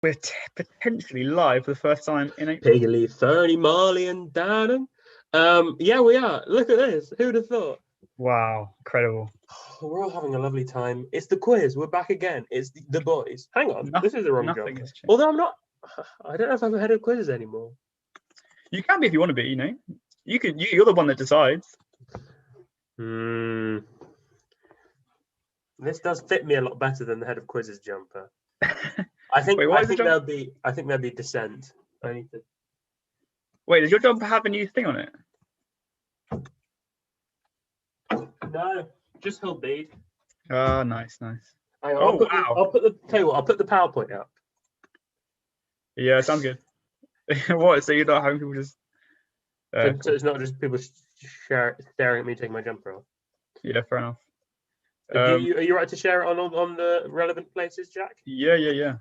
we're potentially live for the first time in April. Piggy, Fernie, Marley, and Danham. Yeah, we are. Look at this. Who'd have thought? Wow, incredible. Oh, we're all having a lovely time. It's the quiz. We're back again. It's the boys. Hang on. This is the wrong job. Although I'm not. I don't know if I'm ahead of quizzes anymore. You can be if you want to be, you know. You're the one that decides. This does fit me a lot better than the head of quizzes jumper. I think there'll be dissent. I need to. Wait, does your jumper have a new thing on it? No, just Hill bead. Oh, nice. Wow. I'll put the PowerPoint up. Yeah, sounds good. What? So you're not having people just? So it's not just people staring at me taking my jumper off. Yeah, fair enough. Are you right to share it on the relevant places, Jack? Yeah.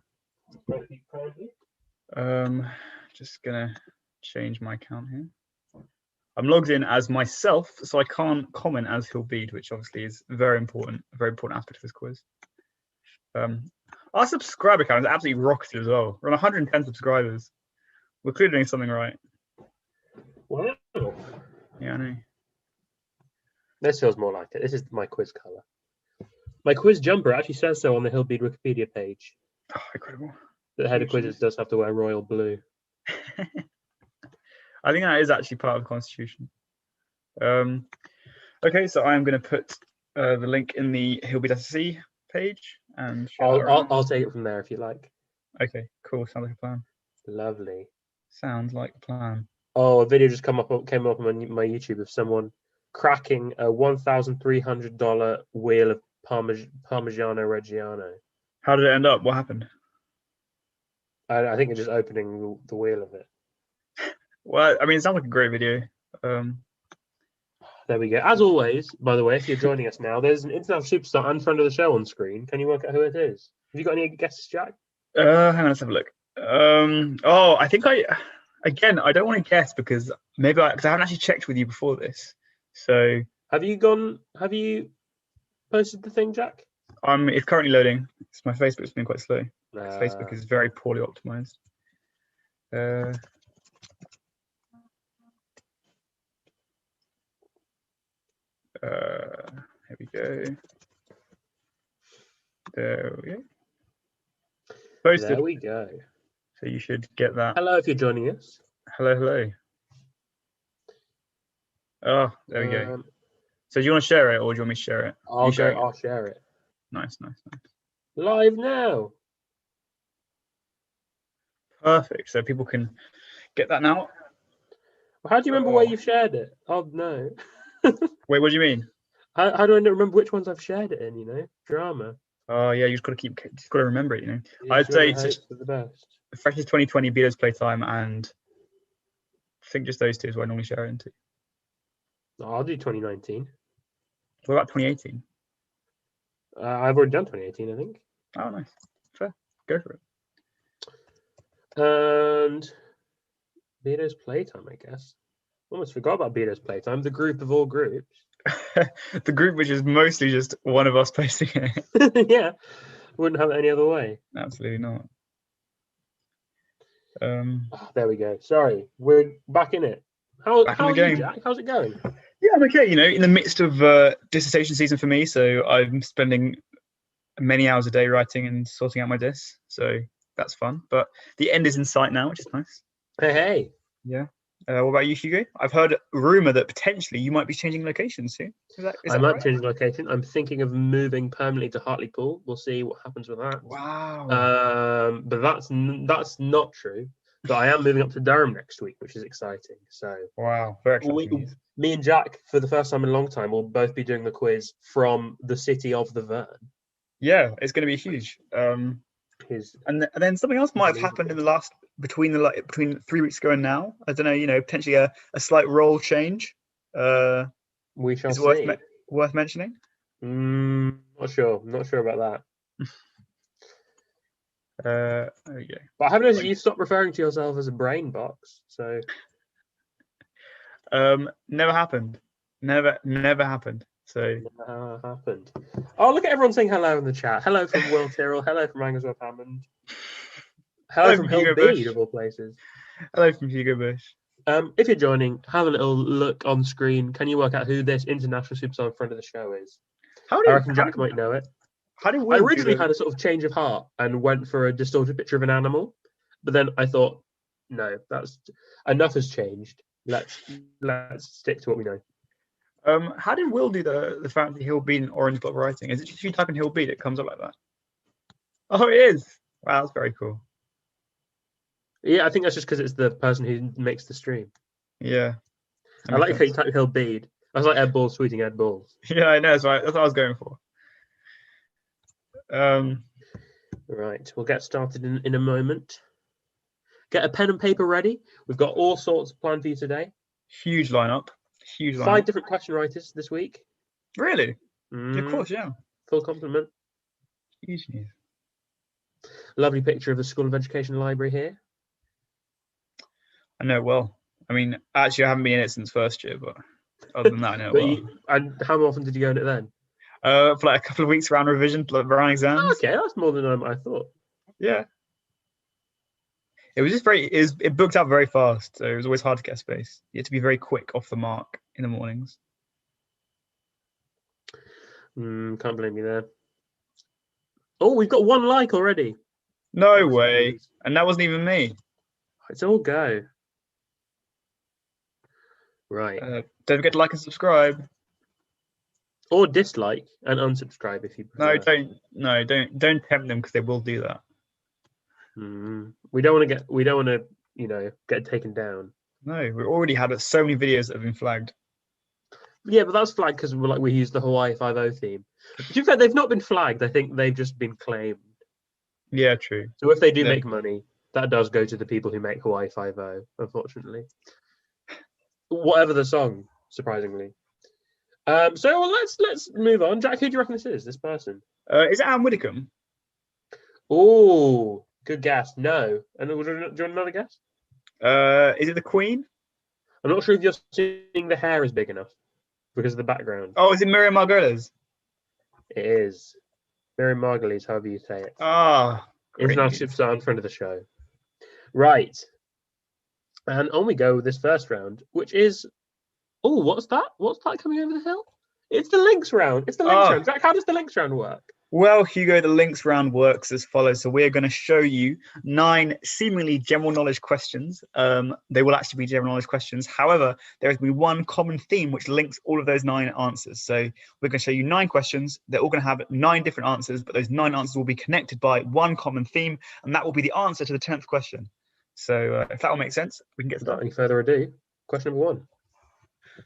Just gonna change my account here. I'm logged in as myself, so I can't comment as Hill Bead, which obviously is a very important aspect of this quiz. Our subscriber count is absolutely rocketed as well. We're on 110 subscribers. We're clearly doing something right. Wow. Yeah, I know. This feels more like it. This is my quiz color. My quiz jumper actually says so on the Hill Bead Wikipedia page. Oh, incredible. The head of quizzes does have to wear royal blue. I think that is actually part of the Constitution. Okay, so I'm going to put the link in the Hill Bead SSC page, and I'll take it from there if you like. Okay, cool. Sounds like a plan. Lovely. Sounds like a plan. Oh, a video just came up on my YouTube of someone cracking a $1,300 wheel of Parmigiano Reggiano. How did it end up? What happened? I think it's just opening the wheel of it. Well, I mean, it sounds like a great video. There we go. As always, by the way, if you're joining us now, there's an international superstar and friend of the show on screen. Can you work out who it is? Have you got any guesses, Jack? Hang on, let's have a look. I think I don't want to guess because because I haven't actually checked with you before this. So have you posted the thing, Jack? It's currently loading. My Facebook's been quite slow. Facebook is very poorly optimized. Here we go. There we go. Posted. There we go. So you should get that. Hello, if you're joining us. Hello. Oh, there we go. So do you want to share it, or do you want me to share it? I'll share it. Nice. Live now. Perfect. So people can get that now. Well, how do you remember where you've shared it? Oh no. Wait, what do you mean? How do I remember which ones I've shared it in? You know, drama. Oh yeah, you just got to remember it. You know, I'd say it's the best. Freshest 2020, Beatles Playtime, and I think just those two is what I normally share it into. I'll do 2019. What about 2018? I've already done 2018, I think. Oh, nice. Fair. Go for it. And Beatles Playtime, I guess. Almost forgot about Beatles Playtime, the group of all groups. The group which is mostly just one of us posting it. Yeah, wouldn't have it any other way. Absolutely not. There we go. Sorry, we're back in it. How are you, Jack? How's it going? Yeah, I'm okay. You know, in the midst of dissertation season for me, so I'm spending many hours a day writing and sorting out my dis. So that's fun. But the end is in sight now, which is nice. Hey. Yeah. What about you, Hugo? I've heard a rumor that potentially you might be changing locations soon. I might change location. I'm thinking of moving permanently to Hartlepool. We'll see what happens with that. Wow. But that's not true. But I am moving up to Durham next week, which is exciting. So wow, very exciting. Me and Jack, for the first time in a long time, will both be doing the quiz from the city of the Vern. Yeah, it's going to be huge. And then something else might have happened in the between 3 weeks ago and now. I don't know. You know, potentially a slight role change. We shall see. Worth mentioning. Not sure about that. There we go. But I have noticed you stopped referring to yourself as a brain box. So never happened. Never happened. So never happened. Oh, look at everyone saying hello in the chat. Hello from Will Tyrrell. Hello from Angus Webb Hammond. Hello from Hill Bead, of all places. Hello from Hugo Bush. If you're joining, have a little look on screen. Can you work out who this international superstar in front of the show is? I reckon Jack might know it. I originally had a sort of change of heart and went for a distorted picture of an animal, but then I thought, no, that's enough has changed. Let's stick to what we know. How did Will do the fancy Hill Bead and orange block writing? Is it just if you type in Hill Bead, it comes up like that? Oh, it is. Wow, that's very cool. Yeah, I think that's just because it's the person who makes the stream. Yeah. I like how you type Hill Bead. I was like Ed Balls tweeting Ed Balls. Yeah, I know. That's right. That's what I was going for. Right, we'll get started in a moment. Get a pen and paper ready. We've got all sorts planned for you today. Huge lineup. 5 different question writers this week. Really? Of course, yeah. Full complement. Huge news. Lovely picture of the School of Education library here. I know it well. I mean, actually, I haven't been in it since first year, but other than that, I know it well. And how often did you go in it then? For like a couple of weeks around revision, like around exams. Oh, okay, that's more than I thought. Yeah. It was just it booked out very fast, so it was always hard to get space. You had to be very quick off the mark in the mornings. Can't blame you there. Oh, we've got 1 like already. No way. And that wasn't even me. It's all go. Right. Don't forget to like and subscribe. Or dislike and unsubscribe if you prefer. Don't tempt them because they will do that. We don't want to get taken down. No, we already had so many videos that have been flagged. Yeah, but that's flagged because we used the Hawaii 5-0 theme. To be fair, they've not been flagged. I think they've just been claimed. Yeah, true. So if they do make money, that does go to the people who make Hawaii 5-0, unfortunately. Whatever the song, surprisingly. So let's move on. Jack, who do you reckon this is? This person? Is it Anne Widdecombe? Oh, good guess. No. And do you want another guess? Is it the Queen? I'm not sure if you're seeing the hair is big enough because of the background. Oh, is it Miriam Margolyes? It is. Miriam Margolyes, however you say it. International superstar in front of the show. Right. And on we go with this first round, which is... Oh, what's that? What's that coming over the hill? It's the links round. It's the links round. Jack, how does the links round work? Well, Hugo, the links round works as follows. So we're going to show you 9 seemingly general knowledge questions. They will actually be general knowledge questions. However, there is going to be one common theme which links all of those 9 answers. So we're going to show you 9 questions. They're all going to have 9 different answers, but those 9 answers will be connected by one common theme, and that will be the answer to the 10th question. So if that will make sense, we can get started. Without any further ado, question number 1.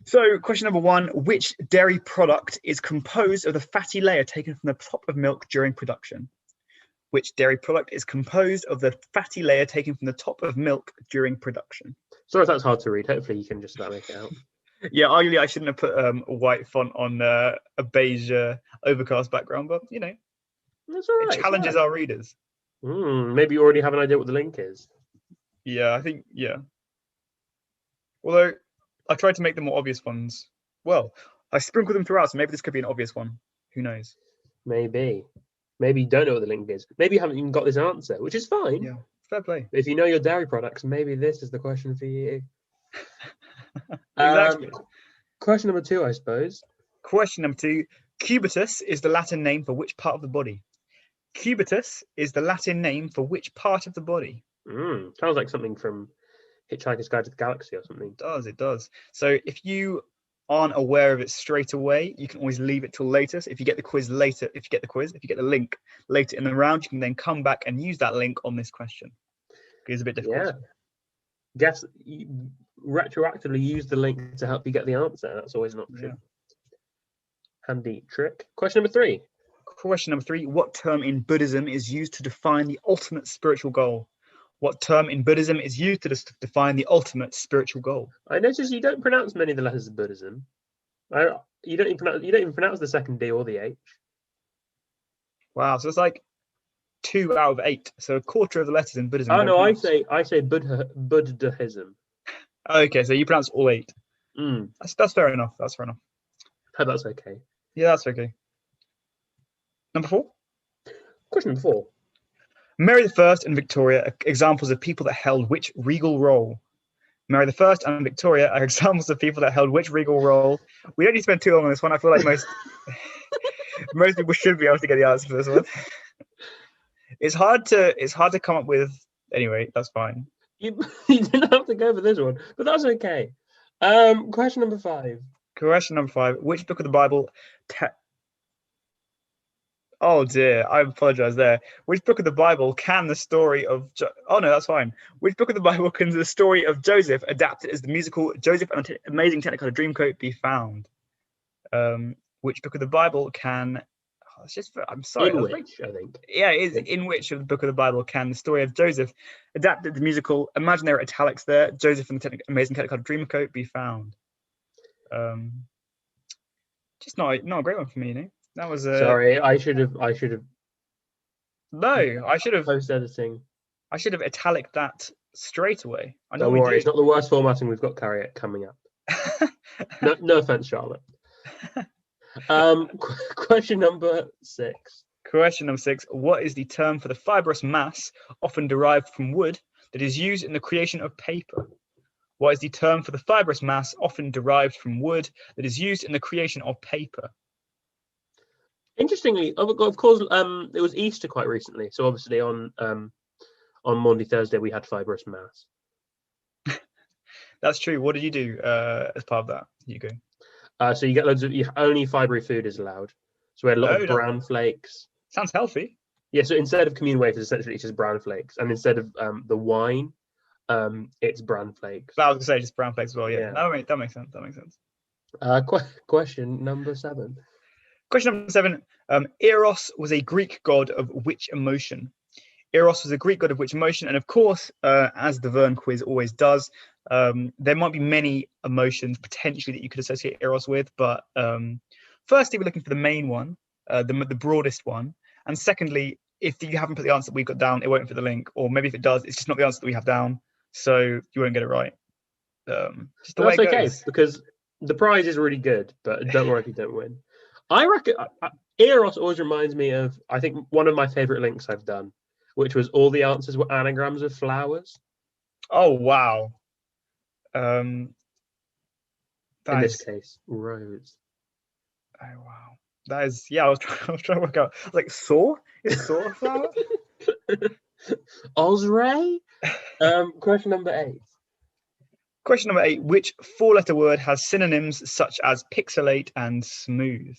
So question number 1, which dairy product is composed of the fatty layer taken from the top of milk during production? Which dairy product is composed of the fatty layer taken from the top of milk during production? Sorry if that's hard to read. Hopefully you can just about make it out. Yeah, arguably I shouldn't have put a white font on a beige overcast background, but you know, that's all right. It challenges our readers. Maybe you already have an idea what the link is. Yeah, I think, yeah. Although I tried to make the more obvious ones. Well, I sprinkled them throughout, so maybe this could be an obvious one. Who knows? Maybe. Maybe you don't know what the link is. Maybe you haven't even got this answer, which is fine. Yeah, fair play. But if you know your dairy products, maybe this is the question for you. Exactly. Question number 2, I suppose. Question number 2. Cubitus is the Latin name for which part of the body? Cubitus is the Latin name for which part of the body? Sounds like something from Hitchhiker's Guide to the Galaxy or something. It does. So if you aren't aware of it straight away, you can always leave it till later. So if you get the link later in the round, you can then come back and use that link on this question. It's a bit difficult. Yeah. Guess retroactively use the link to help you get the answer. That's always an option. Yeah. Handy trick. Question number 3. Question number 3. What term in Buddhism is used to define the ultimate spiritual goal? What term in Buddhism is used to define the ultimate spiritual goal? I notice you don't pronounce many of the letters of Buddhism. You don't even pronounce the second D or the H. Wow, so it's like 2 out of 8. So a quarter of the letters in Buddhism. Oh no, I say Buddhism. Okay, so you pronounce all 8. That's fair enough. That's fair enough. Hope that's okay. Yeah, that's okay. Number 4. Question number 4. Mary I and Victoria are examples of people that held which regal role? Mary I and Victoria are examples of people that held which regal role? We don't need to spend too long on this one. I feel like most people should be able to get the answer for this one. It's hard to come up with. Anyway, that's fine. You didn't have to go for this one, but that's okay. Question number 5. Question number 5. Which book of the Bible? Oh dear, I apologize there. Which book of the Bible can the story of? Oh no, that's fine. Which book of the Bible can the story of Joseph, adapted as the musical Joseph and Amazing Technicolor Dreamcoat, be found? Which book of the Bible can? Oh, it's just. I'm sorry. In which, I think. Yeah, it is. In which of the book of the Bible can the story of Joseph, adapted the musical? Imagine there are italics there. Joseph and the Amazing Technicolor Dreamcoat be found. Just not a great one for me, you know. That was sorry. I should have. No, I should have post editing. I should have italic that straight away. Don't worry, it's not the worst formatting we've got coming up. No offense, Charlotte. Question number 6. Question number 6. What is the term for the fibrous mass, often derived from wood, that is used in the creation of paper? What is the term for the fibrous mass, often derived from wood, that is used in the creation of paper? Interestingly, of course, it was Easter quite recently. So obviously on Monday, Thursday, we had fibrous mass. That's true. What did you do as part of that, Hugo? So you get loads of only fibery food is allowed. So we had a lot of brown flakes. Sounds healthy. Yeah. So instead of communion wafers, essentially it's just brown flakes, and instead of the wine, it's brown flakes. I was gonna say just brown flakes as well. Yeah. That makes sense. That makes sense. Question number 7. Question number 7. Eros was a Greek god of which emotion? Eros was a Greek god of which emotion? And of course, as the Vern quiz always does, there might be many emotions potentially that you could associate Eros with. But firstly, we're looking for the main one, the broadest one. And secondly, if you haven't put the answer that we've got down, it won't fit the link. Or maybe if it does, it's just not the answer that we have down. So you won't get it right. Just the way it goes. Because the prize is really good, but don't worry if you don't win. I reckon Eros always reminds me of, I think, one of my favorite links I've done, which was all the answers were anagrams of flowers. Oh wow! In this case, rose. Oh wow! That is, yeah. I was trying to work out. I was like, saw? Is saw a flower? Osray. Question number 8. Question number 8. Which 4-letter word has synonyms such as pixelate and smooth?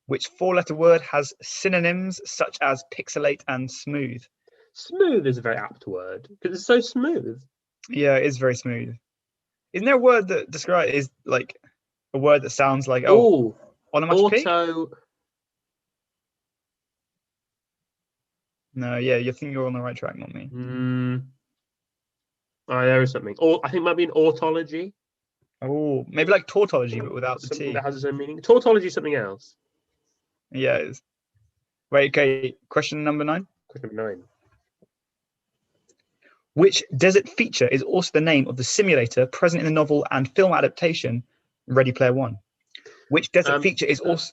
Which 4-letter word has synonyms such as pixelate and smooth? Smooth is a very apt word because it's so smooth. Yeah, it is very smooth. Isn't there a word that describes is like a word that sounds like onomatopoeia? Auto. No, yeah, you think you're on the right track, not me. There is something. Or I think it might be an autology. Oh, maybe like tautology, but without the T. That has its own meaning. Tautology is something else. Yeah, it is. Wait, okay. Question number 9. Question number 9. Which desert feature is also the name of the simulator present in the novel and film adaptation Ready Player One? Which desert feature is also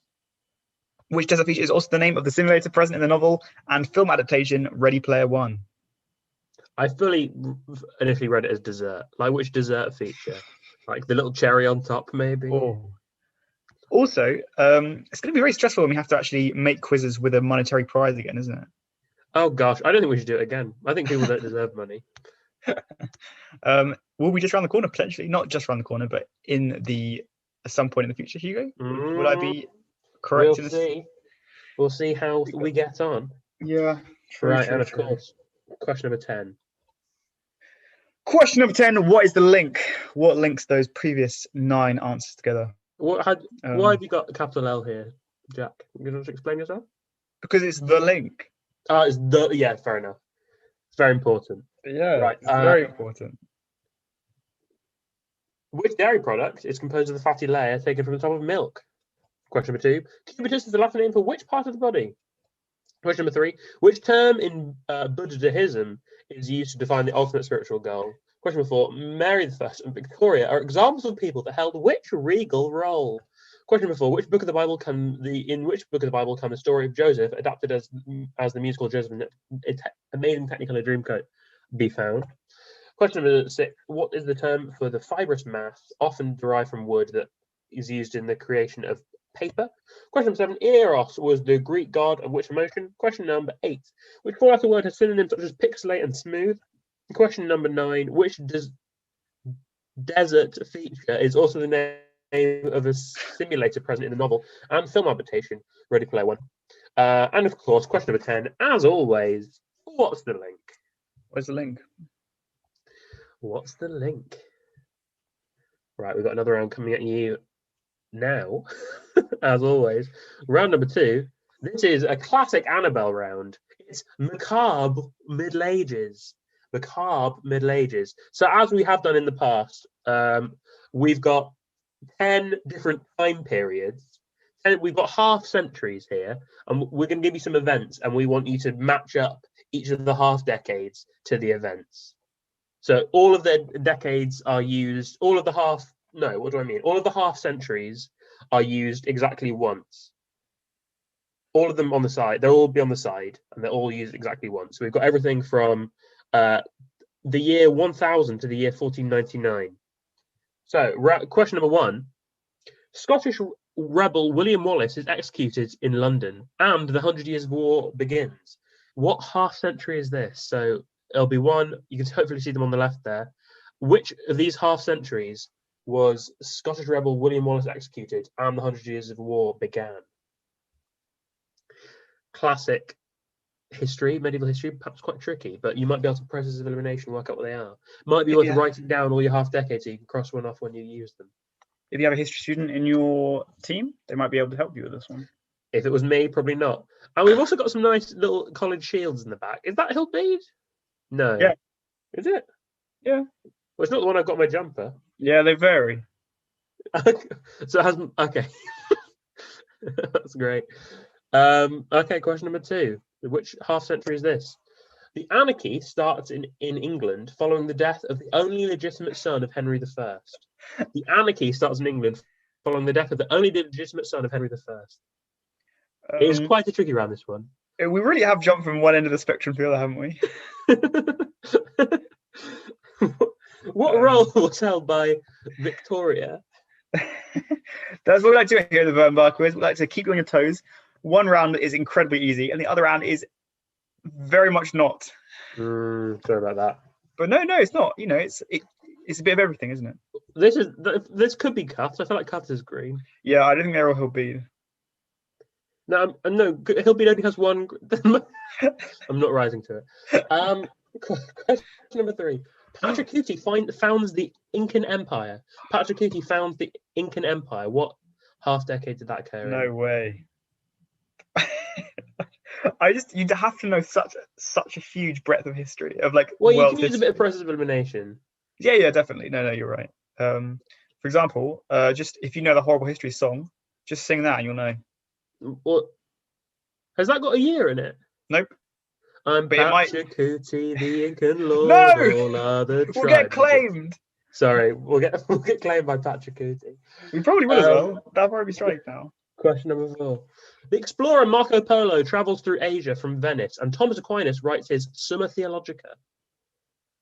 the name of the simulator present in the novel and film adaptation Ready Player One? I fully initially read it as dessert. Like which dessert feature? Like the little cherry on top, maybe. Oh. Also, it's going to be very stressful when we have to actually make quizzes with a monetary prize again, isn't it? Oh gosh, I don't think we should do it again. I think people don't deserve money. Will we just around the corner potentially? Not just around the corner, but at some point in the future, Hugo? Would I be correct? We'll see how we get on. Yeah. True, right, and of course, question number 10. Question number 10. What is the link? What links those previous 9 answers together? Why have you got a capital L here, Jack? You want to explain yourself? Because it's the link. Fair enough. It's very important. Yeah, right. It's very important. Which dairy product is composed of the fatty layer taken from the top of milk? Question number 2. Cubitus is the Latin name for which part of the body? Question number 3. Which term in Buddhism is used to define the ultimate spiritual goal? Question number 4. Mary I and Victoria are examples of people that held which regal role? Question number 4: Which book of the Bible can the story of Joseph, adapted as the musical Joseph and Amazing Technicolor Dreamcoat, be found? Question number 6: What is the term for the fibrous mass, often derived from wood, that is used in the creation of paper? Question number 7: Eros was the Greek god of which emotion? Question number 8: Which four-letter word has synonyms such as pixelate and smooth? Question number 9: Which desert feature is also the name of a simulator present in the novel and film adaptation Ready Player One? And of course, question number 10, as always, what's the link? Where's the link? What's the link? Right, we've got another round coming at you now. As always, round number 2. This is a classic Annabelle round. It's Macabre Middle Ages. Macabre Middle Ages. So as we have done in the past, we've got 10 different time periods. And we've got half centuries here, and we're going to give you some events, and we want you to match up each of the half decades to the events. So all of the decades are used, all of the half centuries are used exactly once. All of them on the side, they'll all be on the side, and they're all used exactly once. So we've got everything from the year 1000 to the year 1499. So question number 1, Scottish rebel William Wallace is executed in London and the 100 Years of War begins. What half century is this? So it'll be one, you can hopefully see them on the left there. Which of these half centuries was Scottish rebel William Wallace executed and the 100 Years of War began? Classic history, medieval history, perhaps quite tricky, but you might be able to process of elimination, work out what they are. Might be worth writing down all your half decades so you can cross one off when you use them. If you have a history student in your team, they might be able to help you with this one. If it was me, probably not. And we've also got some nice little college shields in the back. Is that Hillbead? No. Yeah. Is it? Yeah. Well, it's not the one I've got my jumper. Yeah, they vary. So it has. Okay. That's great. Okay, question number 2. Which half century is this? The anarchy starts in England following the death of the only legitimate son of Henry I. The anarchy starts in England following the death of the only legitimate son of Henry I. It is quite a tricky round, this one. We really have jumped from one end of the spectrum to the other, haven't we? What role was held by Victoria? That's what we like to do here at the Vern Bar Quiz. We like to keep you on your toes. One round is incredibly easy, and the other round is very much not. Sorry about that. But no, it's not. You know, it's a bit of everything, isn't it? This could be Cuffs. I feel like Cuffs is green. Yeah, I don't think they're all Hillbead. No, Hillbead only has one. I'm not rising to it. Question number 3. Pachacuti founds the Incan Empire. Pachacuti founds the Incan Empire. What half decade did that occur in? No way. You'd have to know such a huge breadth of history of like. Well, you can use a bit of process of elimination. Yeah, definitely. No, you're right. For example, just if you know the Horrible History song, just sing that and you'll know. What has that got a year in it? Nope. I'm Pachacuti, the Incan lord. No, we'll get claimed. Sorry, we'll get claimed by Pachacuti. We probably will as well. That'll probably be straight now. Question number 4. The explorer Marco Polo travels through Asia from Venice, and Thomas Aquinas writes his Summa Theologica.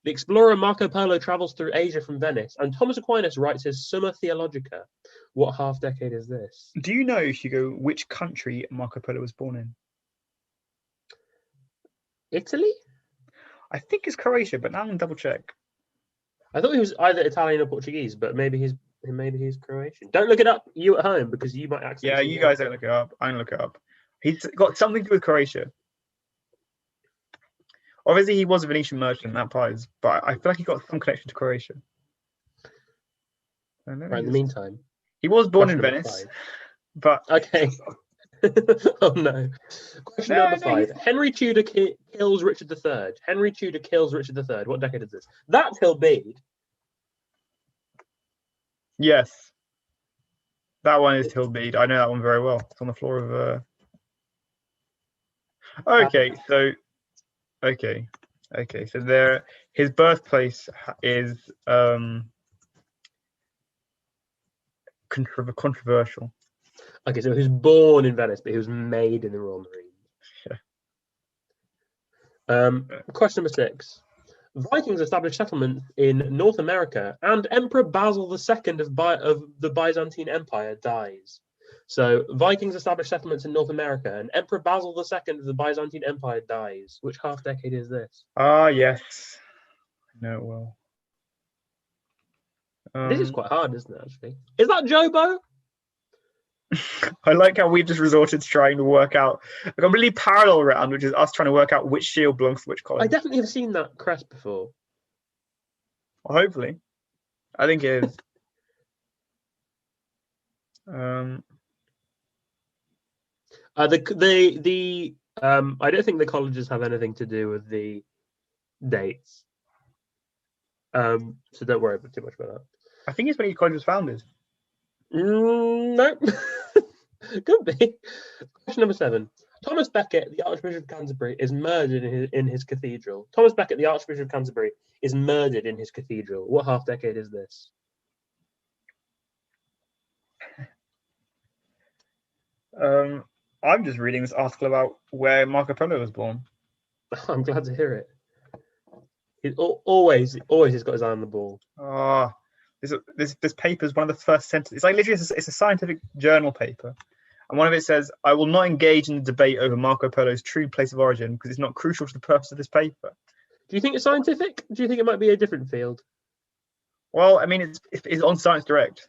The explorer Marco Polo travels through Asia from Venice, and Thomas Aquinas writes his Summa Theologica. What half decade is this? Do you know, Hugo, which country Marco Polo was born in? Italy? I think it's Croatia, but now I'm gonna double check. I thought he was either Italian or Portuguese, but maybe he's Croatian. Don't look it up, you at home, because you might accidentally. Yeah, you guys don't look it up. I'm gonna look it up. He's got something to do with Croatia. Obviously, he was a Venetian merchant, that prize, but I feel like he got some connection to Croatia. Right, in the meantime, he was born in Venice, but okay. Oh no. Question number 5. Henry Tudor kills Richard III. Henry Tudor kills Richard III. What decade is this? That's Hillbead. Yes. That one is Hillbead. I know that one very well. It's on the floor of Okay, so there his birthplace is controversial. Okay, so he was born in Venice, but he was made in the Royal Marines. Question number 6. Vikings established settlements in North America, and Emperor Basil II of the Byzantine Empire dies. So, Vikings established settlements in North America, and Emperor Basil II of the Byzantine Empire dies. Which half-decade is this? Ah, yes. I know it well. This is quite hard, isn't it, actually? Is that Jobo? I like how we've just resorted to trying to work out a completely parallel round, which is us trying to work out which shield belongs to which college. I definitely have seen that crest before. Well, hopefully. I think it is. I don't think the colleges have anything to do with the dates. So don't worry too much about that. I think it's when each college was founded. No. Could be. Question number 7. Thomas Becket, the Archbishop of Canterbury, is murdered in his cathedral. Thomas Becket, the Archbishop of Canterbury, is murdered in his cathedral. What half-decade is this? I'm just reading this article about where Marco Polo was born. I'm glad to hear it. He's always has got his eye on the ball. This paper is one of the first sentences. It's like literally it's a scientific journal paper, and one of it says, "I will not engage in the debate over Marco Polo's true place of origin because it's not crucial to the purpose of this paper." Do you think it's scientific? Do you think it might be a different field? Well, I mean, it's on Science Direct,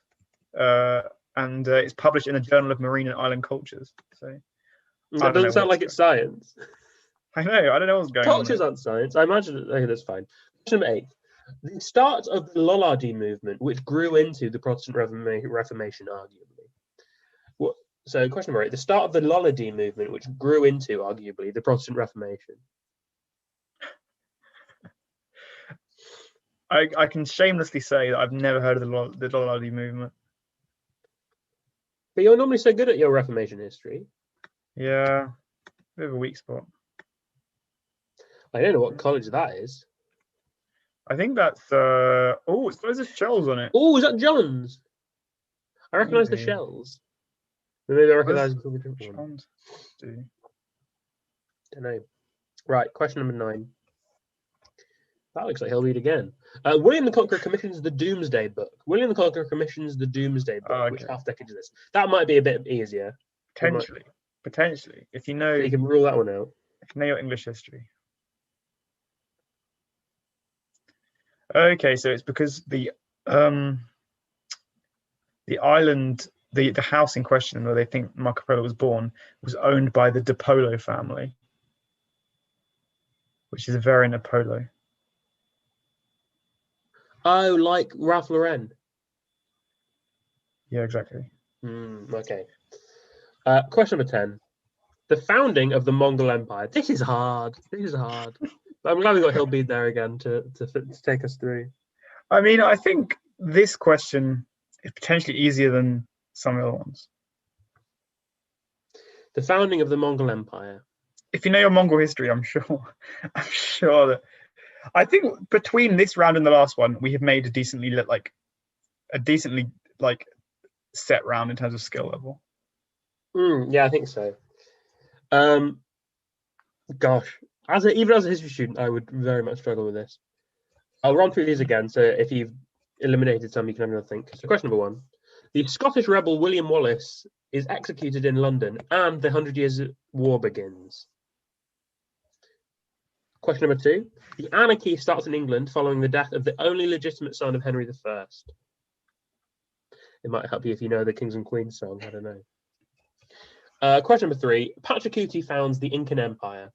and it's published in a Journal of Marine and Island Cultures. So that doesn't sound like it's science. I know. I don't know what's going on. Cultures aren't science. I imagine. Okay, that's fine. Question number 8. The start of the Lollardy movement, which grew into the Protestant Reformation, arguably. So, question number 8. The start of the Lollardy movement, which grew into, arguably, the Protestant Reformation. I can shamelessly say that I've never heard of the Lollardy movement. But you're normally so good at your Reformation history. Yeah, bit of a weak spot. I don't know what college that is. I think that's it's loads of shells on it. Oh, is that John's? I recognise the shells. Maybe I recognise the different ones. Don't know. Right, question number 9. That looks like he'll read again. William the Conqueror commissions the Doomsday Book. William the Conqueror commissions the Doomsday Book. Okay. Which half-decade is this? That might be a bit easier. Potentially. If you know... So you can rule that one out. If you know your English history. Okay, so it's because the island, the house in question where they think Marco Polo was born, was owned by the Polo family, which is a variant of Polo. Oh, like Ralph Lauren. Yeah, exactly. Okay. Question number 10. The founding of the Mongol Empire. This is hard. I'm glad we got Hillbead there again to take us through. I mean, I think this question is potentially easier than some other ones. The founding of the Mongol Empire. If you know your Mongol history, I'm sure that. I think between this round and the last one, we have made a decently set round in terms of skill level. Yeah, I think so. Gosh. Even as a history student, I would very much struggle with this. I'll run through these again, so if you've eliminated some, you can have another think. So question number 1. The Scottish rebel William Wallace is executed in London, and the 100 Years' War begins. Question number 2. The anarchy starts in England following the death of the only legitimate son of Henry I. It might help you if you know the Kings and Queens song, I don't know. Question number 3. Pachacuti founds the Incan Empire.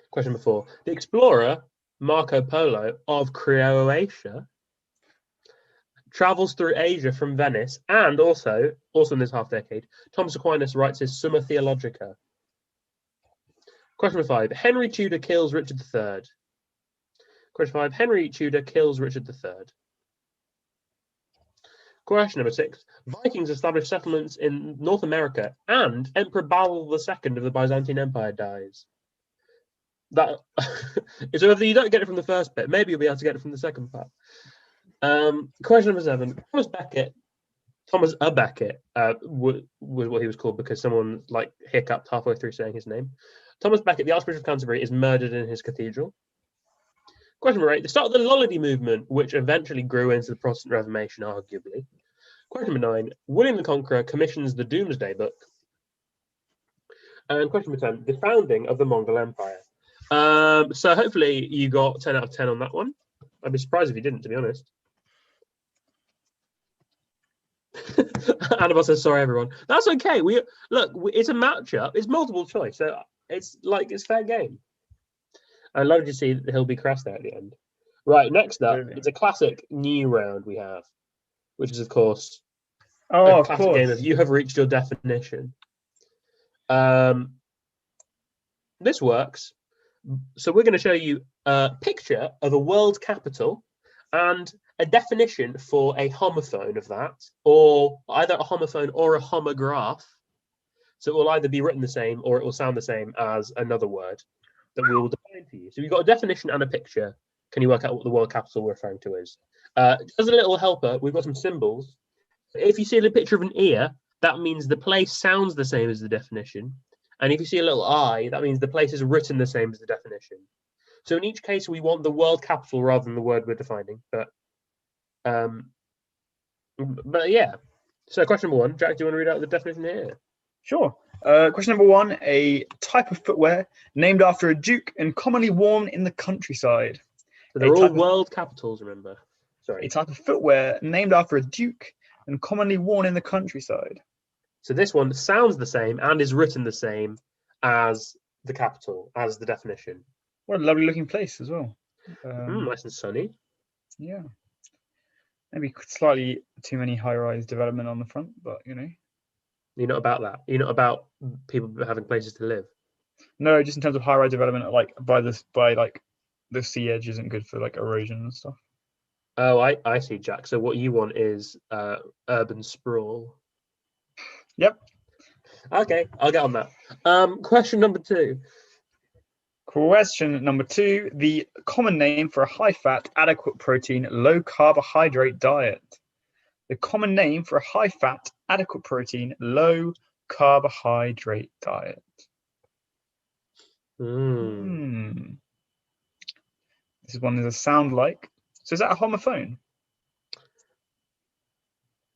Question number 4. The explorer Marco Polo of Croatia travels through Asia from Venice, and also in this half-decade, Thomas Aquinas writes his Summa Theologica. Question number 5. Henry Tudor kills Richard III. Question 5. Henry Tudor kills Richard III. Question number 6. Vikings established settlements in North America, and Emperor Basil II of the Byzantine Empire dies. So if you don't get it from the first bit, maybe you'll be able to get it from the second part. Question number 7. Thomas Becket Thomas A. Becket was what he was called because someone like hiccuped halfway through saying his name. Thomas Becket, the Archbishop of Canterbury, is murdered in his cathedral. Question number 8, the start of the Lollody movement, which eventually grew into the Protestant Reformation, arguably. Question number 9, William the Conqueror commissions the Domesday Book. And question number 10, the founding of the Mongol Empire. So hopefully you got 10 out of 10 on that one. I'd be surprised if you didn't, to be honest. Annabelle says, sorry, everyone. That's okay. It's a matchup. It's multiple choice. So it's fair game. I love to see that he'll be crossed out at the end. Right, next up, It's a classic new round we have, which is, of course, a classic game of You Have Reached Your Definition. This works. So we're going to show you a picture of a world capital and a definition for a homophone of that, or either a homophone or a homograph. So it will either be written the same or it will sound the same as another word that we will define for you. So we've got a definition and a picture. Can you work out what the world capital we're referring to is? As a little helper, we've got some symbols. If you see a picture of an ear, that means the place sounds the same as the definition. And if you see a little eye, that means the place is written the same as the definition. So in each case, we want the world capital rather than the word we're defining. But yeah. So question number 1, Jack, do you want to read out the definition here? Sure. Question number 1, a type of footwear named after a duke and commonly worn in the countryside. So they're all world capitals, remember. Sorry. A type of footwear named after a duke and commonly worn in the countryside. So this one sounds the same and is written the same as the capital, as the definition. What a lovely looking place as well. Nice and sunny. Yeah. Maybe slightly too many high-rise development on the front, but You're not about that. You're not about people having places to live. No, just in terms of high-rise development, like by the sea edge isn't good for like erosion and stuff. Oh, I see, Jack. So what you want is urban sprawl. Yep. Okay, I'll get on that. Question number 2. Question number 2, the common name for a high-fat, adequate protein, low-carbohydrate diet. The common name for a high-fat, adequate protein, low-carbohydrate diet. This one is a sound like. So is that a homophone?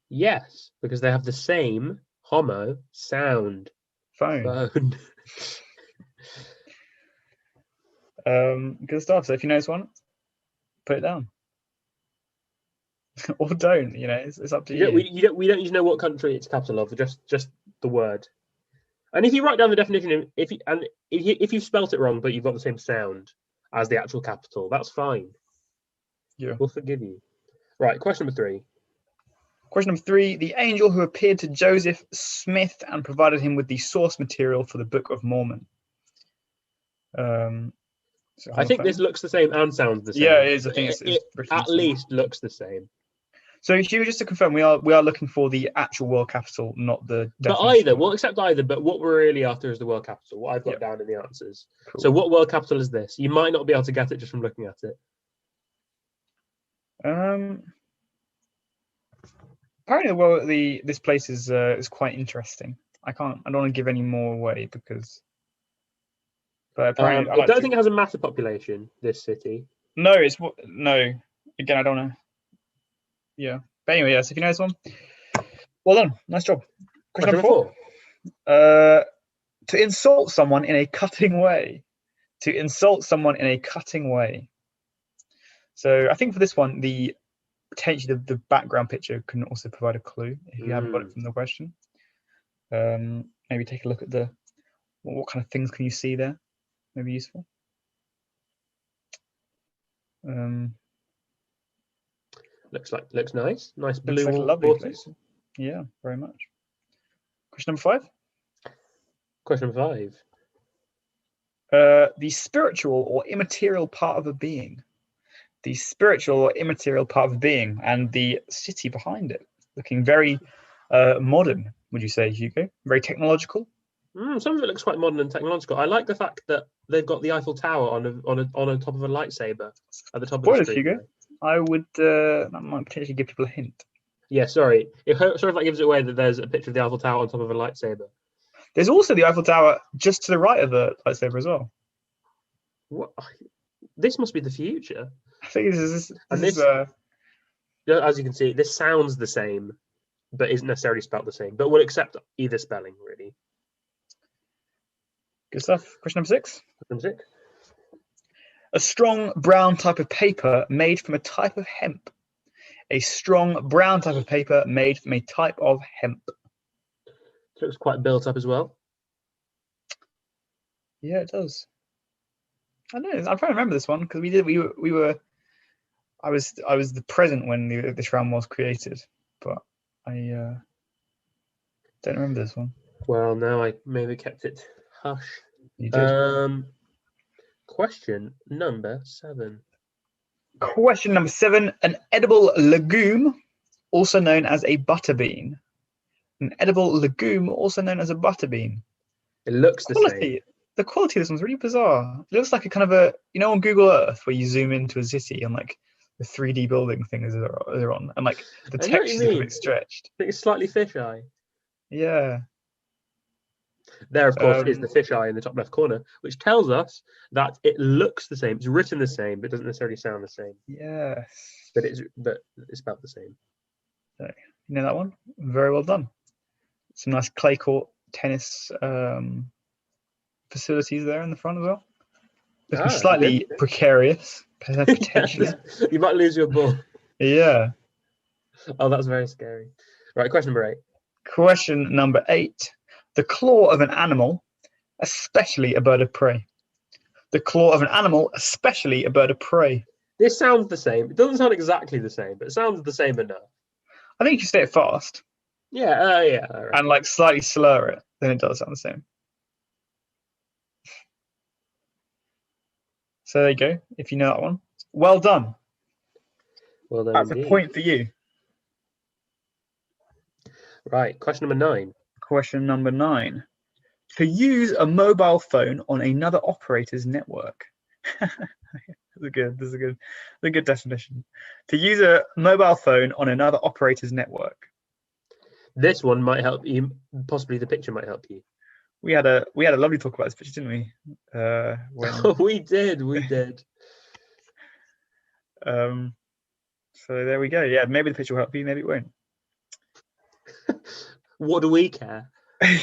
Yes, because they have the same homo sound. Phone. Good stuff. So if you know this one, put it down. Or don't. It's up to you. We don't need to know what country it's capital of. Just the word. And if you write down the definition, if you've spelt it wrong, but you've got the same sound as the actual capital, that's fine. Yeah, we'll forgive you. Right. Question number 3. Question number 3, the angel who appeared to Joseph Smith and provided him with the source material for the Book of Mormon. I think this looks the same and sounds the same. Yeah, it is. I think it at least looks the same. So, Hugh, just to confirm, we are looking for the actual world capital, not the definition. But either, we'll accept either, but what we're really after is the world capital, what I've got down in the answers. Cool. So what world capital is this? You might not be able to get it just from looking at it. Apparently, this place is quite interesting. I don't want to give any more away because. But apparently, I don't think it has a massive population. This city. No, no. Again, I don't know. Yeah, but anyway, yes. If you know this one, well done. Nice job. Question number 4. To insult someone in a cutting way. To insult someone in a cutting way. So I think for this one, potentially the background picture can also provide a clue if you haven't got it from the question. Maybe take a look at what kind of things can you see there? Maybe useful. Looks nice. Nice blue. Looks like a lovely place. Yeah, very much. Question number 5. Question number 5. The spiritual or immaterial part of a being. The spiritual or immaterial part of a being, and the city behind it, looking very modern. Would you say, Hugo? Very technological. Some of it looks quite modern and technological. I like the fact that they've got the Eiffel Tower on a top of a lightsaber at the top of the street. Hugo. I would that might potentially give people a hint. Yeah, sorry. Sorry if that gives it away that there's a picture of the Eiffel Tower on top of a lightsaber. There's also the Eiffel Tower just to the right of the lightsaber as well. What? This must be the future. I think this is as you can see, this sounds the same, but isn't necessarily spelled the same. But we'll accept either spelling, really. Good stuff. Question number 6. Number 6. A strong brown type of paper made from a type of hemp. A strong brown type of paper made from a type of hemp. It looks quite built up as well. Yeah, it does. I know. I'm trying to remember this one because we were. I was the present when this round was created, but I don't remember this one. Well, now I maybe kept it hush. You did. Question number 7. Question number 7. An edible legume, also known as a butterbean. An edible legume, also known as a butterbean. It looks the same. The quality of this one's really bizarre. It looks like a kind of a, on Google Earth where you zoom into a city and like the 3D building things are on, and like the textures are a bit stretched. I think it's slightly fisheye. Yeah. There, of course, is the fisheye in the top left corner, which tells us that it looks the same. It's written the same, but it doesn't necessarily sound the same. Yes. But it's about the same. So, you know that one? Very well done. Some nice clay court tennis facilities there in the front as well. Looking slightly precarious, potentially. You might lose your ball. Yeah. Oh, that's very scary. Right, question number 8. Question number 8. The claw of an animal, especially a bird of prey. The claw of an animal, especially a bird of prey. This sounds the same. It doesn't sound exactly the same, but it sounds the same enough. I think if you say it fast. Yeah, yeah. And like slightly slur it, then it does sound the same. So there you go. If you know that one, well done. Well done. That's a point for you. Right. Question number 9. Question number 9. To use a mobile phone on another operator's network. This is a good definition. To use a mobile phone on another operator's network. This one might help you. Possibly the picture might help you. We had a lovely talk about this picture, didn't we? We did. So there we go. Yeah, maybe the picture will help you, maybe it won't. What do we care?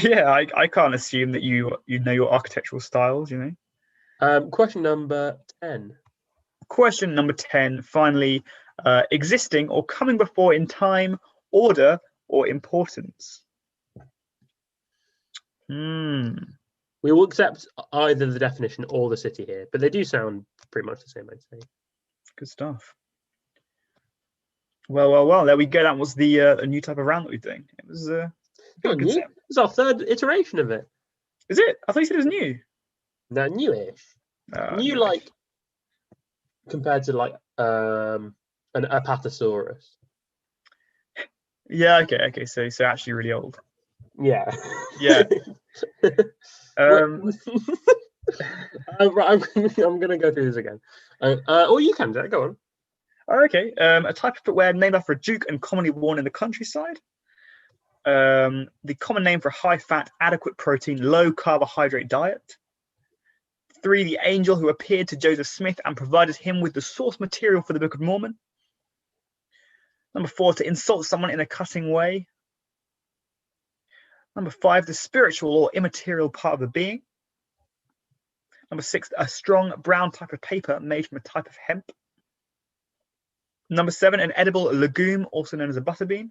Yeah, I can't assume that you know your architectural styles, you know. Question number 10. Question number 10. Finally, existing or coming before in time, order, or importance. We will accept either the definition or the city here, but they do sound pretty much the same, I'd say. Good stuff. Well. There we go. That was the a new type of round that we're doing. It was It's our 3rd iteration of it. Is it? I thought you said it was new. No, newish. New, like compared to like an Apatosaurus. Yeah. Okay. So actually really old. Yeah. Yeah. Right, I'm gonna go through this again. Or you can, Jack. Go on. Okay. A type of footwear named after a duke and commonly worn in the countryside. The common name for a high-fat, adequate protein, low carbohydrate diet. 3. The angel who appeared to Joseph Smith and provided him with the source material for the Book of Mormon. Number 4. To insult someone in a cutting way. Number 5. The spiritual or immaterial part of the being. Number 6. A strong brown type of paper made from a type of hemp. Number 7. An edible legume, also known as a butterbean.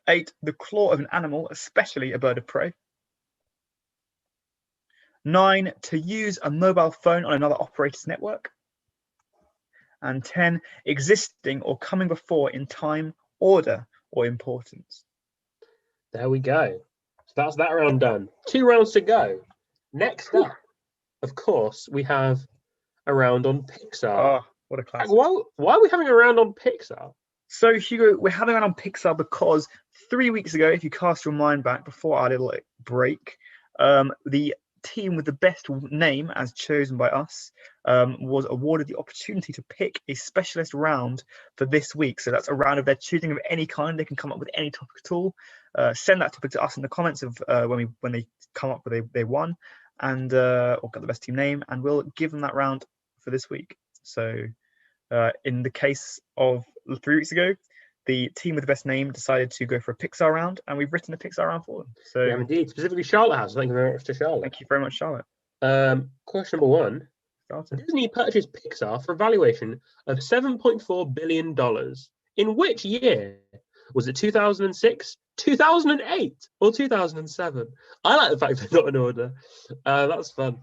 8. The claw of an animal, especially a bird of prey. 9. To use a mobile phone on another operator's network. And 10. Existing or coming before in time, order, or importance. There we go. So that's that round done. 2 rounds to go. Next up, of course, we have a round on Pixar. Oh, what a classic. Why are we having a round on Pixar? So, Hugo, we're having a round on Pixar because 3 weeks ago, if you cast your mind back before our little break, the team with the best name, as chosen by us, was awarded the opportunity to pick a specialist round for this week. So that's a round of their choosing of any kind. They can come up with any topic at all. Send that topic to us in the comments of when they come up with they won, and or got the best team name, and we'll give them that round for this week. So in the case of 3 weeks ago, the team with the best name decided to go for a Pixar round, and we've written a Pixar round for them. So yeah, indeed. Specifically, Charlotte has. Thank you very much to Charlotte. Thank you very much, Charlotte. Question number 1. Disney purchased Pixar for a valuation of $7.4 billion. In which year? Was it 2006, 2008, or 2007? I like the fact they're not in order. That's fun.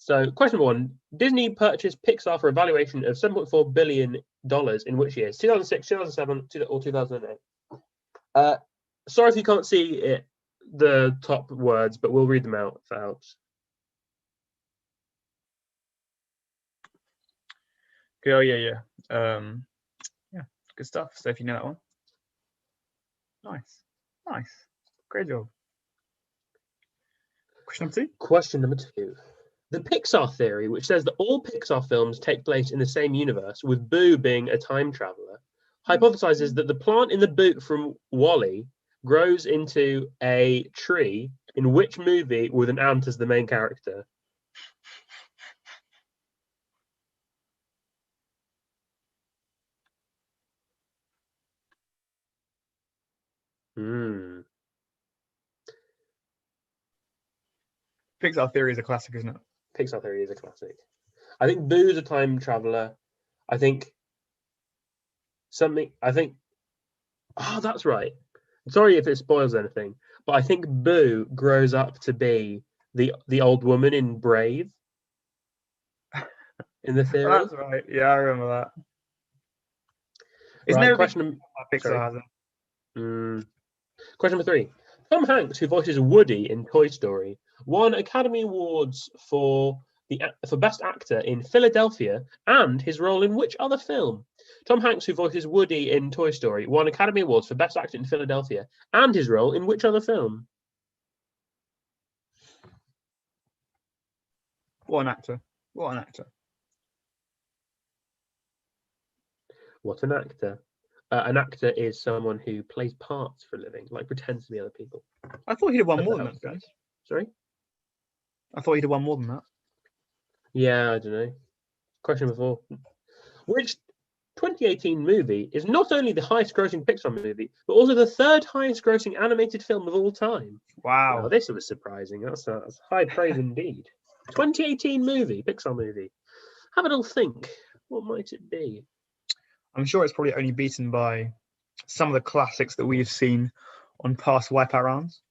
So, question number 1. Disney purchased Pixar for a valuation of $7.4 billion in which years? 2006, 2007, or 2008? Sorry if you can't see it, the top words, but we'll read them out if that helps. Oh, yeah. Yeah, good stuff. So if you know that one. Nice. Great job. Question number 2? Question number 2. The Pixar theory, which says that all Pixar films take place in the same universe, with Boo being a time traveler, hypothesizes that the plant in the boot from WALL-E grows into a tree in which movie with an ant as the main character? Pixar theory is a classic, isn't it? Pixar theory is a classic. I think Boo's a time traveler. I think. Oh, that's right. Sorry if it spoils anything, but I think Boo grows up to be the old woman in Brave. In the theory. That's right. Yeah, I remember that. Isn't there a question? Pixar has it. Question number 3. Tom Hanks, who voices Woody in Toy Story, won Academy Awards for Best Actor in Philadelphia and his role in which other film? Tom Hanks, who voices Woody in Toy Story, won Academy Awards for Best Actor in Philadelphia and his role in which other film? What an actor. What an actor. An actor is someone who plays parts for a living, like pretends to be other people. I thought he'd have won more than that, guys. Sorry? I thought he'd have won more than that. Yeah, I don't know. Question number 4. Which 2018 movie is not only the highest grossing Pixar movie, but also the 3rd highest grossing animated film of all time? Wow. Well, this was surprising. That's high praise indeed. 2018 movie, Pixar movie. Have a little think. What might it be? I'm sure it's probably only beaten by some of the classics that we've seen on past Wipeout rounds.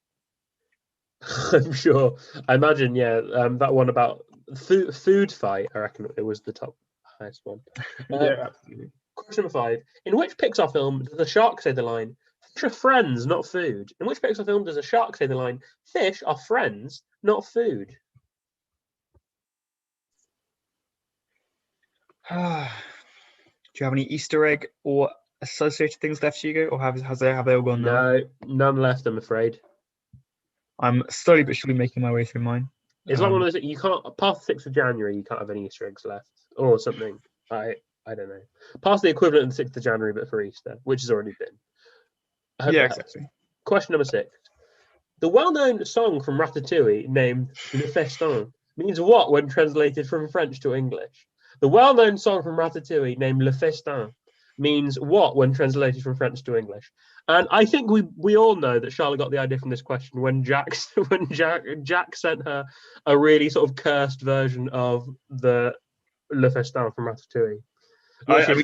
I'm sure. I imagine, yeah, that one about food fight, I reckon it was the top highest one. Yeah, absolutely. Question number 5. In which Pixar film does the shark say the line, "Fish are friends, not food"? In which Pixar film does a shark say the line, "Fish are friends, not food"? Do you have any Easter egg or associated things left, Hugo, or have they all gone now? No, none left, I'm afraid. I'm slowly but surely making my way through mine. It's like one of those, you can't, past the 6th of January, you can't have any Easter eggs left, or something. I don't know. Past the equivalent of the 6th of January, but for Easter, which has already been. Yeah, exactly. Question number 6. The well-known song from Ratatouille, named Le Festin, means what when translated from French to English? The well-known song from Ratatouille, named Le Festin, means what when translated from French to English? And I think we all know that Charlotte got the idea from this question when Jack sent her a really sort of cursed version of the Le Festin from Ratatouille.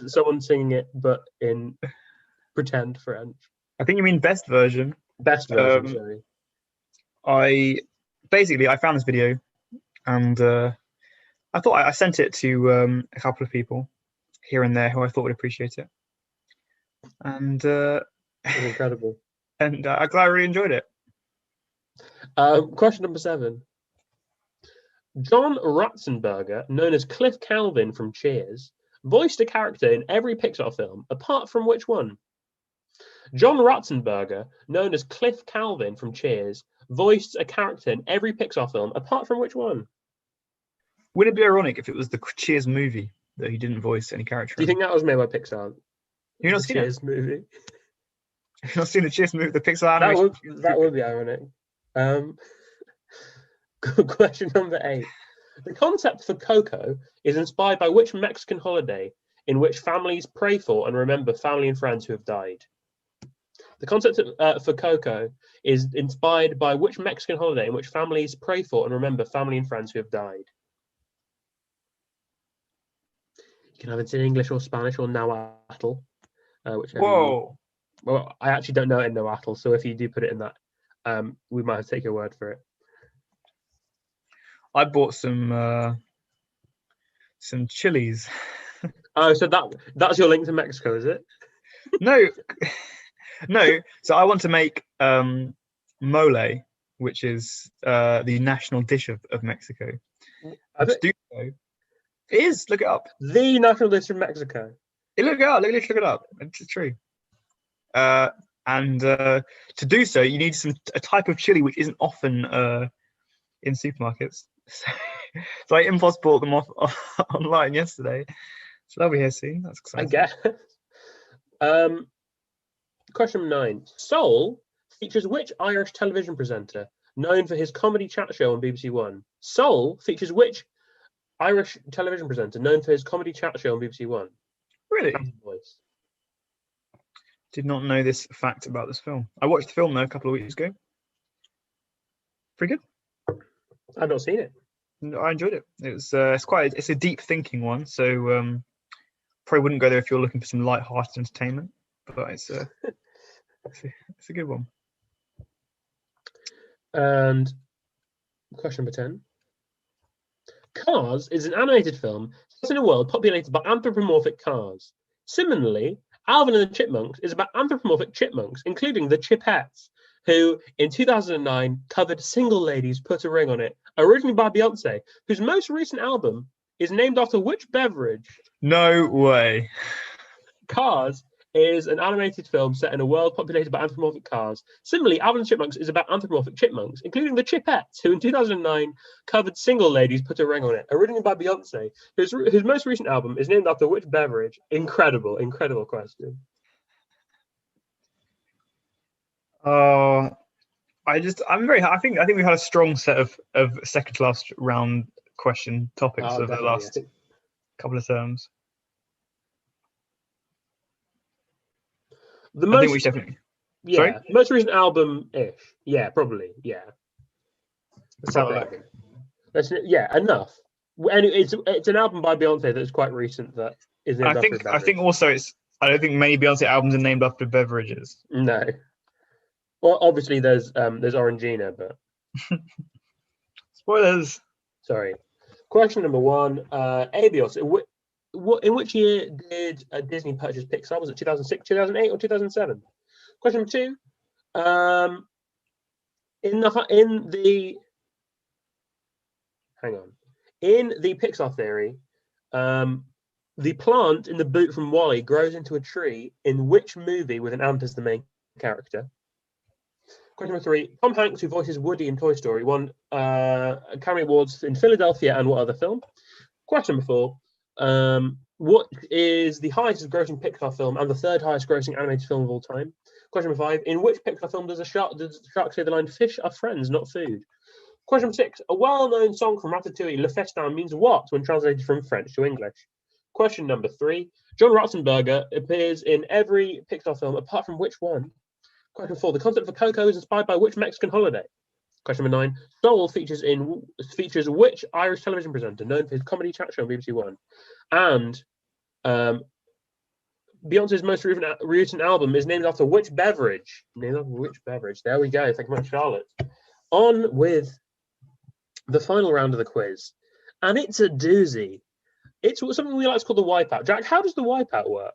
Someone singing it, but in pretend French. I think you mean best version. Best version, sorry. I found this video, and I thought I sent it to a couple of people here and there who I thought would appreciate it. And incredible. And I'm glad I really enjoyed it. Question number 7. John Ratzenberger, known as Cliff Calvin from Cheers, voiced a character in every Pixar film, apart from which one? John Ratzenberger, known as Cliff Calvin from Cheers, voiced a character in every Pixar film, apart from which one? Would it be ironic if it was the Cheers movie that he didn't voice any character? Do you think that was made by Pixar? You've not seen Cheers movie? You've not seen the Cheers movie, the Pixar animation? That would be ironic. Question number 8. The concept for Coco is inspired by which Mexican holiday in which families pray for and remember family and friends who have died? The concept for Coco is inspired by which Mexican holiday in which families pray for and remember family and friends who have died? You can have it in English or Spanish or Nahuatl. Whoa. Well, I actually don't know it in Nahuatl, so if you do put it in that, we might have to take your word for it. I bought some chilies. Oh, so that's your link to Mexico, is it? No. So I want to make mole, which is the national dish of Mexico. It is. Look it up. The national dish of Mexico. Look it up. Look it up. It's true. And to do so, you need a type of chili which isn't often in supermarkets. So I impulse bought them off online yesterday. So they'll be here soon. That's exciting. I guess. Question 9. Soul features which Irish television presenter known for his comedy chat show on BBC One? Soul features which Irish television presenter known for his comedy chat show on BBC One? Really? Did not know this fact about this film. I watched the film though a couple of weeks ago. Pretty good. I've not seen it. I enjoyed it. It's a deep thinking one, so probably wouldn't go there if you're looking for some light-hearted entertainment. But it's a good one. And question number 10. Cars is an animated film set in a world populated by anthropomorphic cars. Similarly, Alvin and the Chipmunks is about anthropomorphic chipmunks, including the Chipettes, who in 2009 covered Single Ladies Put a Ring on It, originally by Beyonce, whose most recent album is named after which beverage? No way. Cars is an animated film set in a world populated by anthropomorphic cars. Similarly, Alvin and the Chipmunks is about anthropomorphic chipmunks, including the Chipettes, who in 2009 covered Single Ladies Put a Ring on It, originally by Beyonce, whose most recent album is named after which beverage? Incredible question. I think we've had a strong set of second to last round question topics over the last couple of terms. I think we definitely. Yeah, sorry? Most recent album-ish. Yeah, probably. Yeah. Enough. And it's an album by Beyonce that's quite recent. That is. I think also I don't think many Beyonce albums are named after beverages. No. Well, obviously there's Orangina, but spoilers. Sorry. Question number 1. Abios. In which year did Disney purchase Pixar? Was it 2006, 2008, or 2007? Question number 2. In the Pixar theory, the plant in the boot from WALL-E grows into a tree in which movie with an ant as the main character? Question number 3. Tom Hanks, who voices Woody in Toy Story, won Academy Awards in Philadelphia and what other film? Question number 4. What is the highest grossing Pixar film and the third highest grossing animated film of all time? Question number 5. In which Pixar film does the shark say the line, "Fish are friends, not food"? Question number 6. A well-known song from Ratatouille, Le Festin, means what when translated from French to English? Question number 3. John Ratzenberger appears in every Pixar film apart from which one? Question 4. The concept for Coco is inspired by which Mexican holiday? Question number 9. Soul features which Irish television presenter known for his comedy chat show on BBC One? And Beyonce's most recent album is named after which beverage? Named after which beverage? There we go. Thank you much, Charlotte. On with the final round of the quiz. And it's a doozy. It's something we like to call the wipeout. Jack, how does the wipeout work?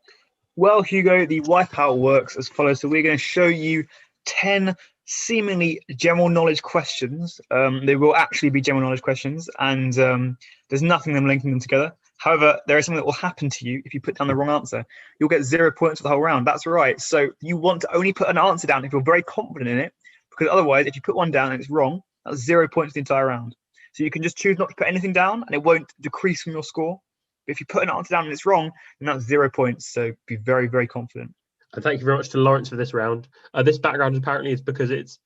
Well, Hugo, the wipeout works as follows. So we're going to show you 10 seemingly general knowledge questions. They will actually be general knowledge questions, and there's nothing them linking them together. However, there is something that will happen to you if you put down the wrong answer. You'll get 0 points for the whole round. That's right. So you want to only put an answer down if you're very confident in it. Because otherwise, if you put one down and it's wrong, that's 0 points the entire round. So you can just choose not to put anything down, and it won't decrease from your score. But if you put an answer down and it's wrong, then that's 0 points. So be very, very confident. And thank you very much to Lawrence for this round. This background apparently is because it's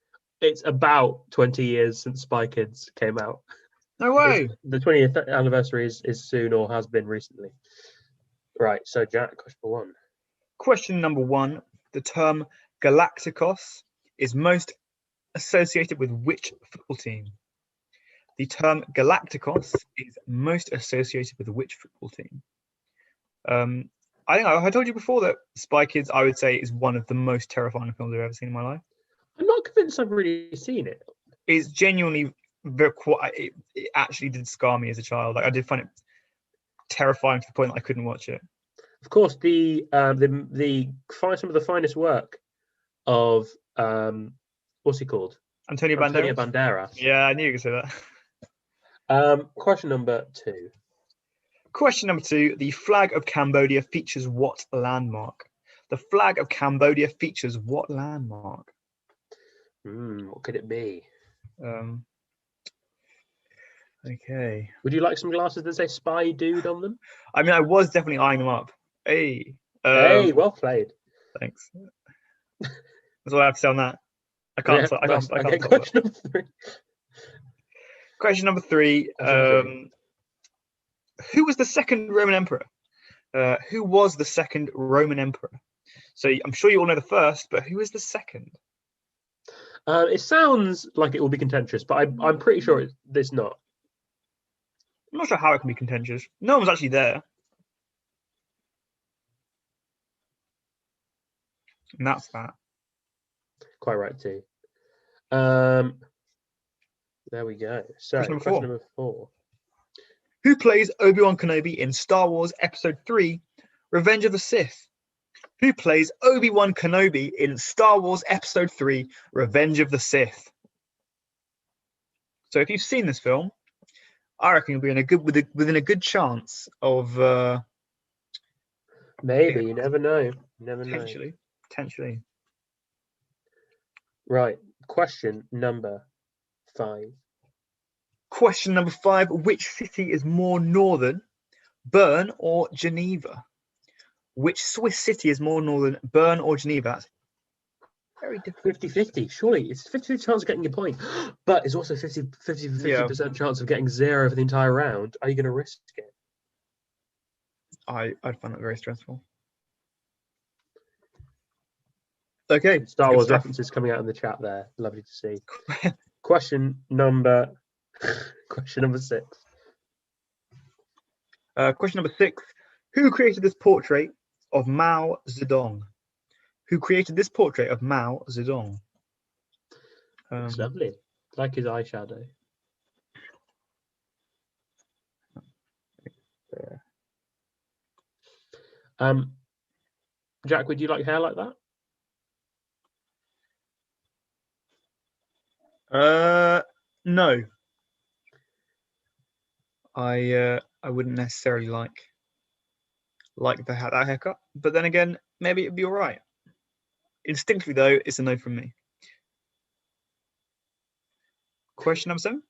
about 20 years since Spy Kids came out. No way. The 20th anniversary is soon, or has been recently. Right, so Jack, question number 1. Question number 1. The term Galacticos is most associated with which football team? The term Galacticos is most associated with which football team? I think I told you before that Spy Kids, I would say, is one of the most terrifying films I've ever seen in my life. I'm not convinced I've really seen it. It's genuinely it actually did scar me as a child. Like, I did find it terrifying to the point that I couldn't watch it. Of course, some of the finest work of what's he called? Antonio Banderas. Yeah, I knew you could say that. Question number 2. Question number 2. The flag of Cambodia features what landmark? The flag of Cambodia features what landmark? What could it be? Okay. Would you like some glasses that say Spy Dude on them? I mean, I was definitely eyeing them up. Hey, well played. Thanks. That's all I have to say on that. I can't. Yeah, I can't. okay, question number 3. Question number 3. Who was the second Roman emperor? Who was the second Roman emperor? So I'm sure you all know the first, but who is the second? It sounds like it will be contentious, but I'm pretty sure it's not. I'm not sure how it can be contentious. No one was actually there. And that's that. Quite right, too. There we go. So, question number 4. Who plays Obi-Wan Kenobi in Star Wars Episode 3, Revenge of the Sith? Who plays Obi-Wan Kenobi in Star Wars Episode 3, Revenge of the Sith? So if you've seen this film, I reckon you'll be within a good chance of... Maybe, you never know. Potentially. Right, question number 5. Question number 5. Which city is more northern, Bern or Geneva? Which Swiss city is more northern, Bern or Geneva? That's very difficult. 50-50. Surely it's 50% chance of getting your point, but it's also 50% chance of getting 0 for the entire round. Are you going to risk it? I'd find that very stressful. Okay. Star Wars references coming out in the chat there. Lovely to see. Question number 6. Question number 6. Who created this portrait of Mao Zedong? Who created this portrait of Mao Zedong? It's lovely. Like his eyeshadow. Jack, would you like hair like that? No. I wouldn't necessarily like that haircut, but then again, maybe it'd be all right. Instinctively, though, it's a no from me. Question number 7?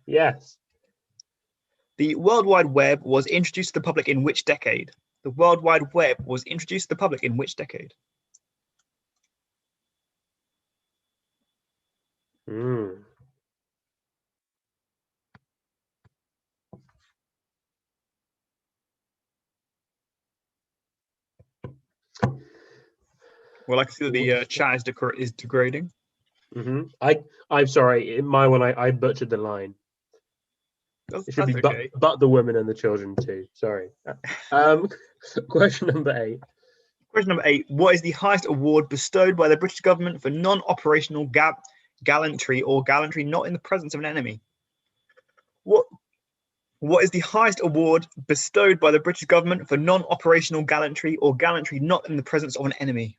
Yes. The World Wide Web was introduced to the public in which decade? The World Wide Web was introduced to the public in which decade? Well, I can see that the chat is degrading. I'm sorry. In my one, I butchered the line. It should be okay. but the women and the children too. Sorry. Question number 8. Question number 8. What is the highest award bestowed by the British government for non-operational gallantry or gallantry not in the presence of an enemy? What is the highest award bestowed by the British government for non-operational gallantry or gallantry not in the presence of an enemy?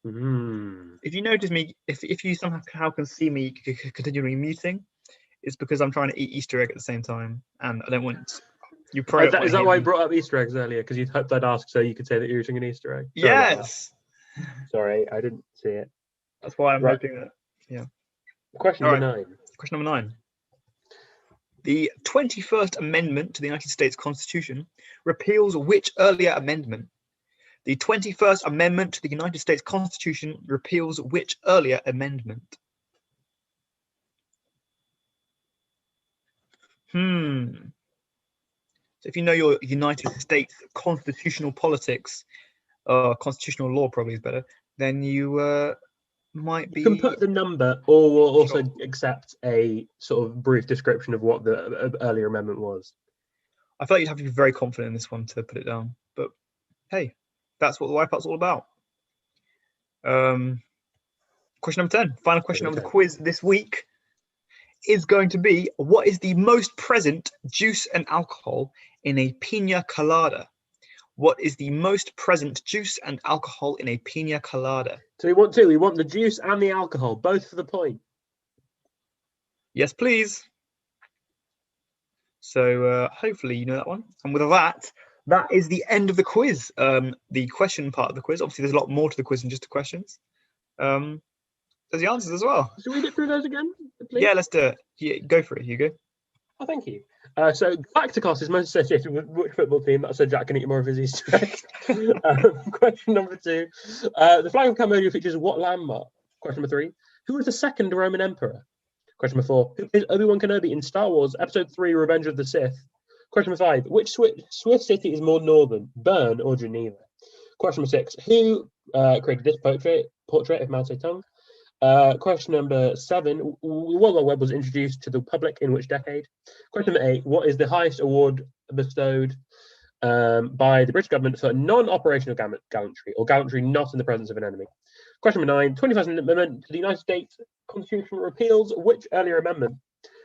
If you notice me, if you somehow can see me continually muting, it's because I'm trying to eat Easter egg at the same time, and I don't want you. Is that why I brought up Easter eggs earlier? Because you hoped I'd ask so you could say that you're eating an Easter egg. Yes. Sorry, I didn't see it. That's why I'm hoping that. Yeah. Question number 9. Question number 9. The 21st Amendment to the United States Constitution repeals which earlier amendment? The 21st Amendment to the United States Constitution repeals which earlier amendment? So if you know your United States constitutional politics, constitutional law probably is better, then you might be... You can put the number, or we'll also accept a sort of brief description of what the earlier amendment was. I feel like you'd have to be very confident in this one to put it down. But hey, that's what the Wipeout's all about. Question number 10, final question of the quiz this week, is going to be, what is the most present juice and alcohol in a Pina Colada? What is the most present juice and alcohol in a Pina Colada? So we want the juice and the alcohol, both for the point. Yes, please. So hopefully you know that one. And with that is the end of the quiz. The question part of the quiz. Obviously, there's a lot more to the quiz than just the questions. There's the answers as well. Should we get through those again, please? Yeah, let's do it. Yeah, go for it, Hugo. Oh, thank you. So Galacticos is most associated with which football team? That's so Jack can eat more of his Easter eggs. Question number 2. The flag of Cambodia features what landmark? Question number 3. Who was the second Roman emperor? Question number 4. Who is Obi-Wan Kenobi in Star Wars Episode 3, Revenge of the Sith? Question number 5. Which Swiss city is more northern, Bern or Geneva? Question number 6. Who created this portrait of Mao Zedong? Question number 7. The World Wide Web was introduced to the public in which decade? Question number 8. What is the highest award bestowed by the British government for non-operational gallantry, or gallantry not in the presence of an enemy? Question number 9. 21st Amendment to the United States Constitution repeals which earlier amendment?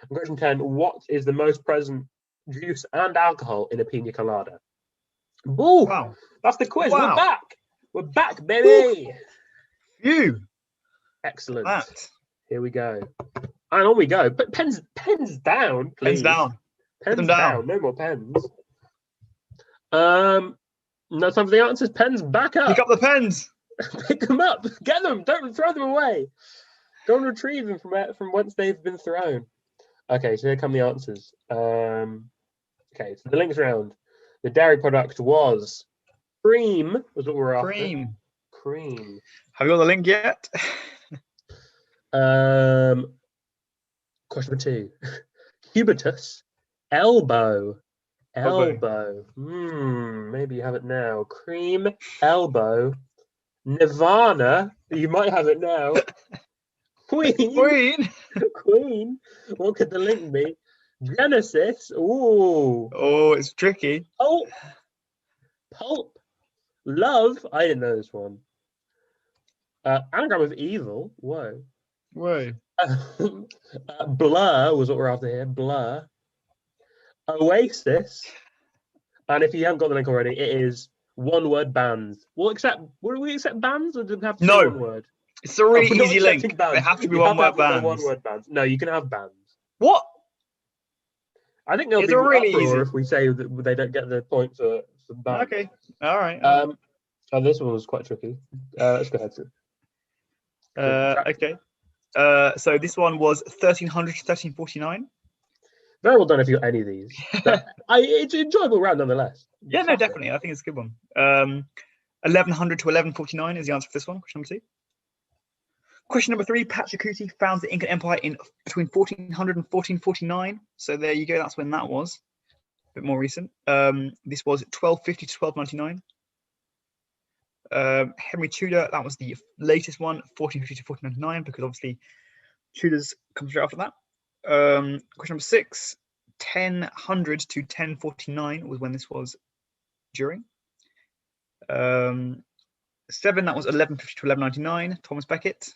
And question 10. What is the most present juice and alcohol in a Pina Colada? Ooh, wow. That's the quiz. Wow. We're back, baby. You. Excellent. Here we go. And on we go. But pens down, please. Pens down. Pens down. No more pens. No time for the answers. Pens back up. Pick up the pens. Pick them up. Get them. Don't throw them away. Go and retrieve them from whence they've been thrown. Okay, so here come the answers. Okay, so the links round. The dairy product was cream, was what we're after. Cream. Have you got the link yet? Question number 2. Cubitus, elbow. Maybe you have it now. Cream, elbow, Nirvana. You might have it now. Queen. What could the link be? Genesis. Ooh. Oh, it's tricky. Oh. Pulp. Love. I didn't know this one. Anagram of evil. Whoa. Blur was what we're after here. Blur. Oasis. And if you haven't got the link already, it is one-word bands. Will we accept bands, or do we have to say one word? It's a really easy link. They have to be one-word bands. One-word bands. No, you can have bands. What? I think they'll be really easy if we say that they don't get the point for bands. Okay. All right. This one was quite tricky. Let's go ahead. Okay. So this one was 1300 to 1349. Very well done if you got any of these. It's an enjoyable round nonetheless. Yeah, no, definitely. I think it's a good one. 1100 to 1149 is the answer for this one. Question number 2. Question number 3. Pachacuti founded the Incan Empire in between 1400 and 1449. So there you go. That's when that was. A bit more recent. This was 1250 to 1299. Henry Tudor, that was the latest one, 1450 to 1499, because obviously Tudors come straight after that. Question number 6, 1000 to 1049 was when this was during. 7, that was 1150 to 1199, Thomas Becket.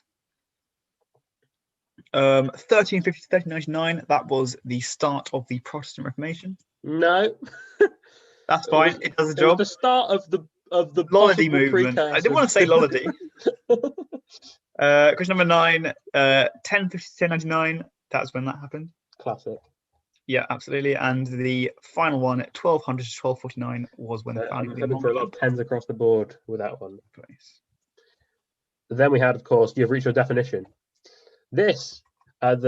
1350 to 1399, that was the start of the Protestant Reformation. No. That's fine, it does the job. The start of the Lollardy movement. I didn't want to say Lollardy. Question number 9, 1050 to 1099, that's when that happened. Classic. Yeah, absolutely. And the final one, 1200 to 1249, was when the founding of the Mongol. For a lot of pens across the board with that one. Place. Then we had, of course, you've reached your definition. This, I'll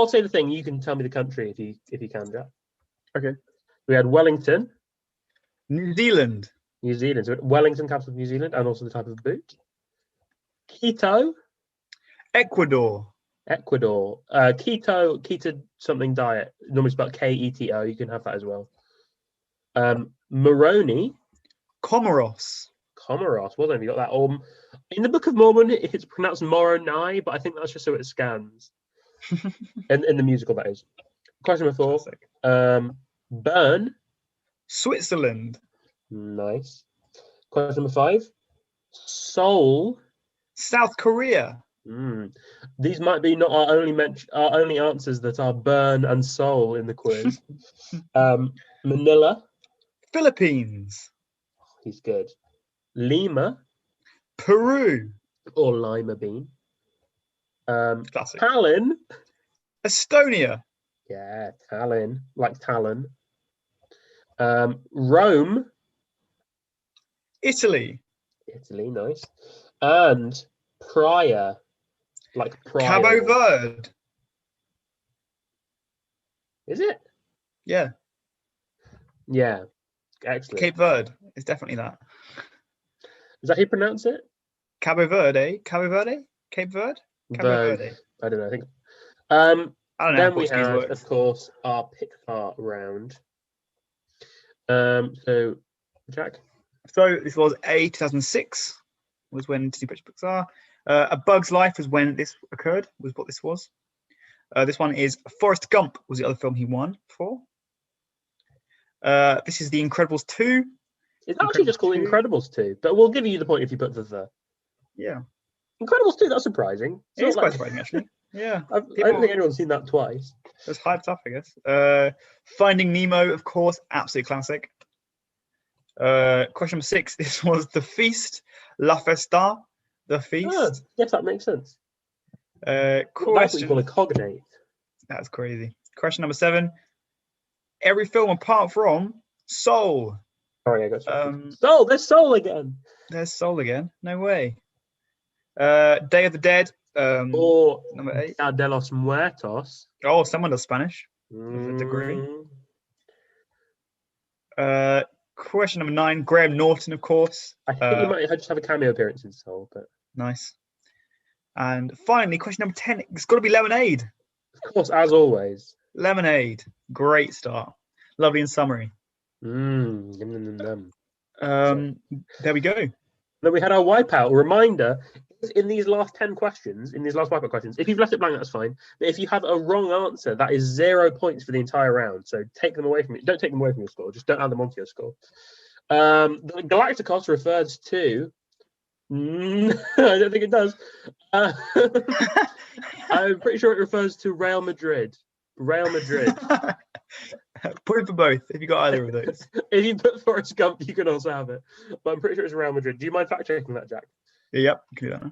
say the thing. You can tell me the country if you can, Jack. Okay. We had Wellington, New Zealand. New Zealand. So Wellington, capital of New Zealand, and also the type of boot. Quito, Ecuador. Ecuador. Keto something diet. Normally spelled Keto. You can have that as well. Moroni. Comoros. Well then, you got that. In the Book of Mormon, it's pronounced Moroni, but I think that's just so it scans. in the musical, that is. Question number 4. Bern. Switzerland. Nice. Question number 5. Seoul. South Korea. These might be not our only answers that are Bern and Seoul in the quiz. Manila. Philippines. He's good. Lima. Peru. Or lima bean. Classic. Tallinn. Estonia. Yeah, Tallinn, like Talon. Rome. Italy. Nice. And Praia, like Praia. Cabo Verde. Is it? Yeah. Yeah. Excellent. Cape Verde. It's definitely that. Is that how you pronounce it? Cabo Verde. Cabo Verde? Cape Verde? Cabo Verde. I don't know. I think. I don't know. Then we had, of course, our Pixar round. So, Jack. So this was 2006. Was when Disney purchased Pixar. A Bug's Life was when this occurred. Was what this was. This one is Forrest Gump. Was the other film he won for. This is The Incredibles 2. It's actually just called Incredibles 2, but we'll give you the point if you put the. Yeah. Incredibles 2, that's surprising. It is quite surprising, actually. Yeah. I don't think anyone's seen that twice. It was hyped up, I guess. Finding Nemo, of course, absolute classic. Question number 6. This was The Feast. La Festa. The Feast. Oh, yes, that makes sense. Question. That's what you call a cognate. That's crazy. Question number 7. Every film apart from Soul. Sorry, I got Soul. There's Soul again. There's Soul again. No way. Day of the Dead. Or number 8. Dia de los Muertos. Oh, someone does Spanish. With a degree. Question number 9. Graham Norton, of course. I think he might just have a cameo appearance in Soul, but nice. And finally, question number 10. It's got to be Lemonade. Of course, as always. Lemonade. Great start. Lovely in summary. There we go. Then we had our wipeout. A reminder, in these last 10 questions, in these last wipeout questions, if you've left it blank, that's fine. But if you have a wrong answer, that is 0 points for the entire round. So take them away from it. Don't take them away from your score. Just don't add them onto your score. The Galacticos refers to... I don't think it does. I'm pretty sure it refers to Real Madrid. Point for both if you got either of those. If you put Forrest Gump, you can also have it. But I'm pretty sure it's Real Madrid. Do you mind fact checking that, Jack? Yep, you can do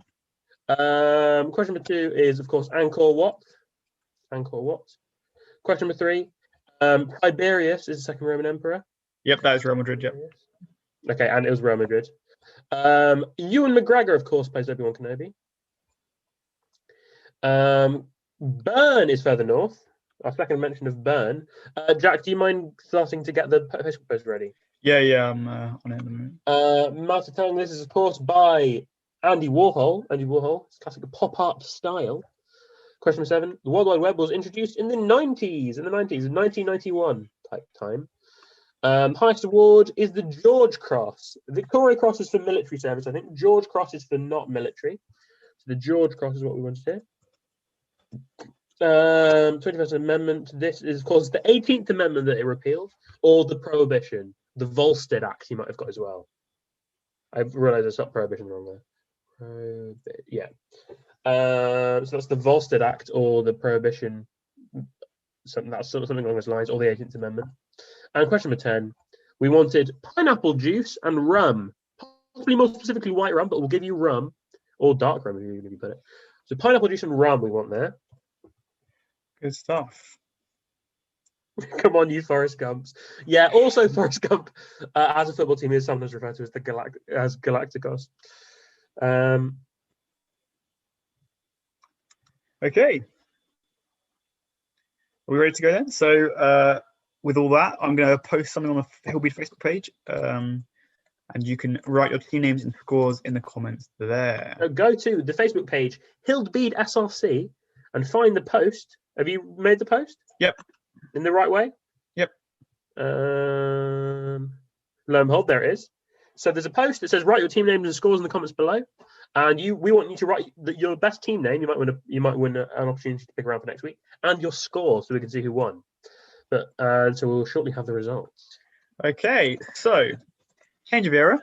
that. Question number 2 is, of course, Angkor Wat. Question number 3. Tiberius is the second Roman emperor. Yep, that is Real Madrid. Yep. Okay, and it was Real Madrid. Ewan McGregor, of course, plays Obi-Wan Kenobi. Bern is further north. Our second mention of Bern. Jack, do you mind starting to get the Facebook post ready? Yeah, I'm on it at the moment. Master telling this is, of course, by Andy Warhol. It's classic pop art style. Question 7. The World Wide Web was introduced in the 90s, 1991 type time. Highest award is the George Cross. Victoria Cross is for military service, I think. George Cross is for not military. So the George Cross is what we wanted here. 21st Amendment. This is, of course, the 18th Amendment that it repealed, or the Prohibition. The Volstead Act you might have got as well. I realised I stopped Prohibition wrong there. Yeah. So that's the Volstead Act or the Prohibition. Something along those lines, or the 18th Amendment. And question number 10. We wanted pineapple juice and rum. Possibly more specifically white rum, but we'll give you rum. Or dark rum if you put it. So pineapple juice and rum we want there. Good stuff. Come on, you Forrest Gumps. Yeah, also Forrest Gump as a football team is sometimes referred to as Galacticos. Okay. Are we ready to go then? So with all that, I'm going to post something on the Hillbeat Facebook page. And you can write your team names and scores in the comments there. So go to the Facebook page, Hildbead SRC, and find the post. Have you made the post? Yep. In the right way? Yep. Lo and behold, there it is. So there's a post that says write your team names and scores in the comments below. And we want you to write your best team name. You might win an opportunity to pick around for next week, and your score, so we can see who won. But so we'll shortly have the results. Okay, so change of era.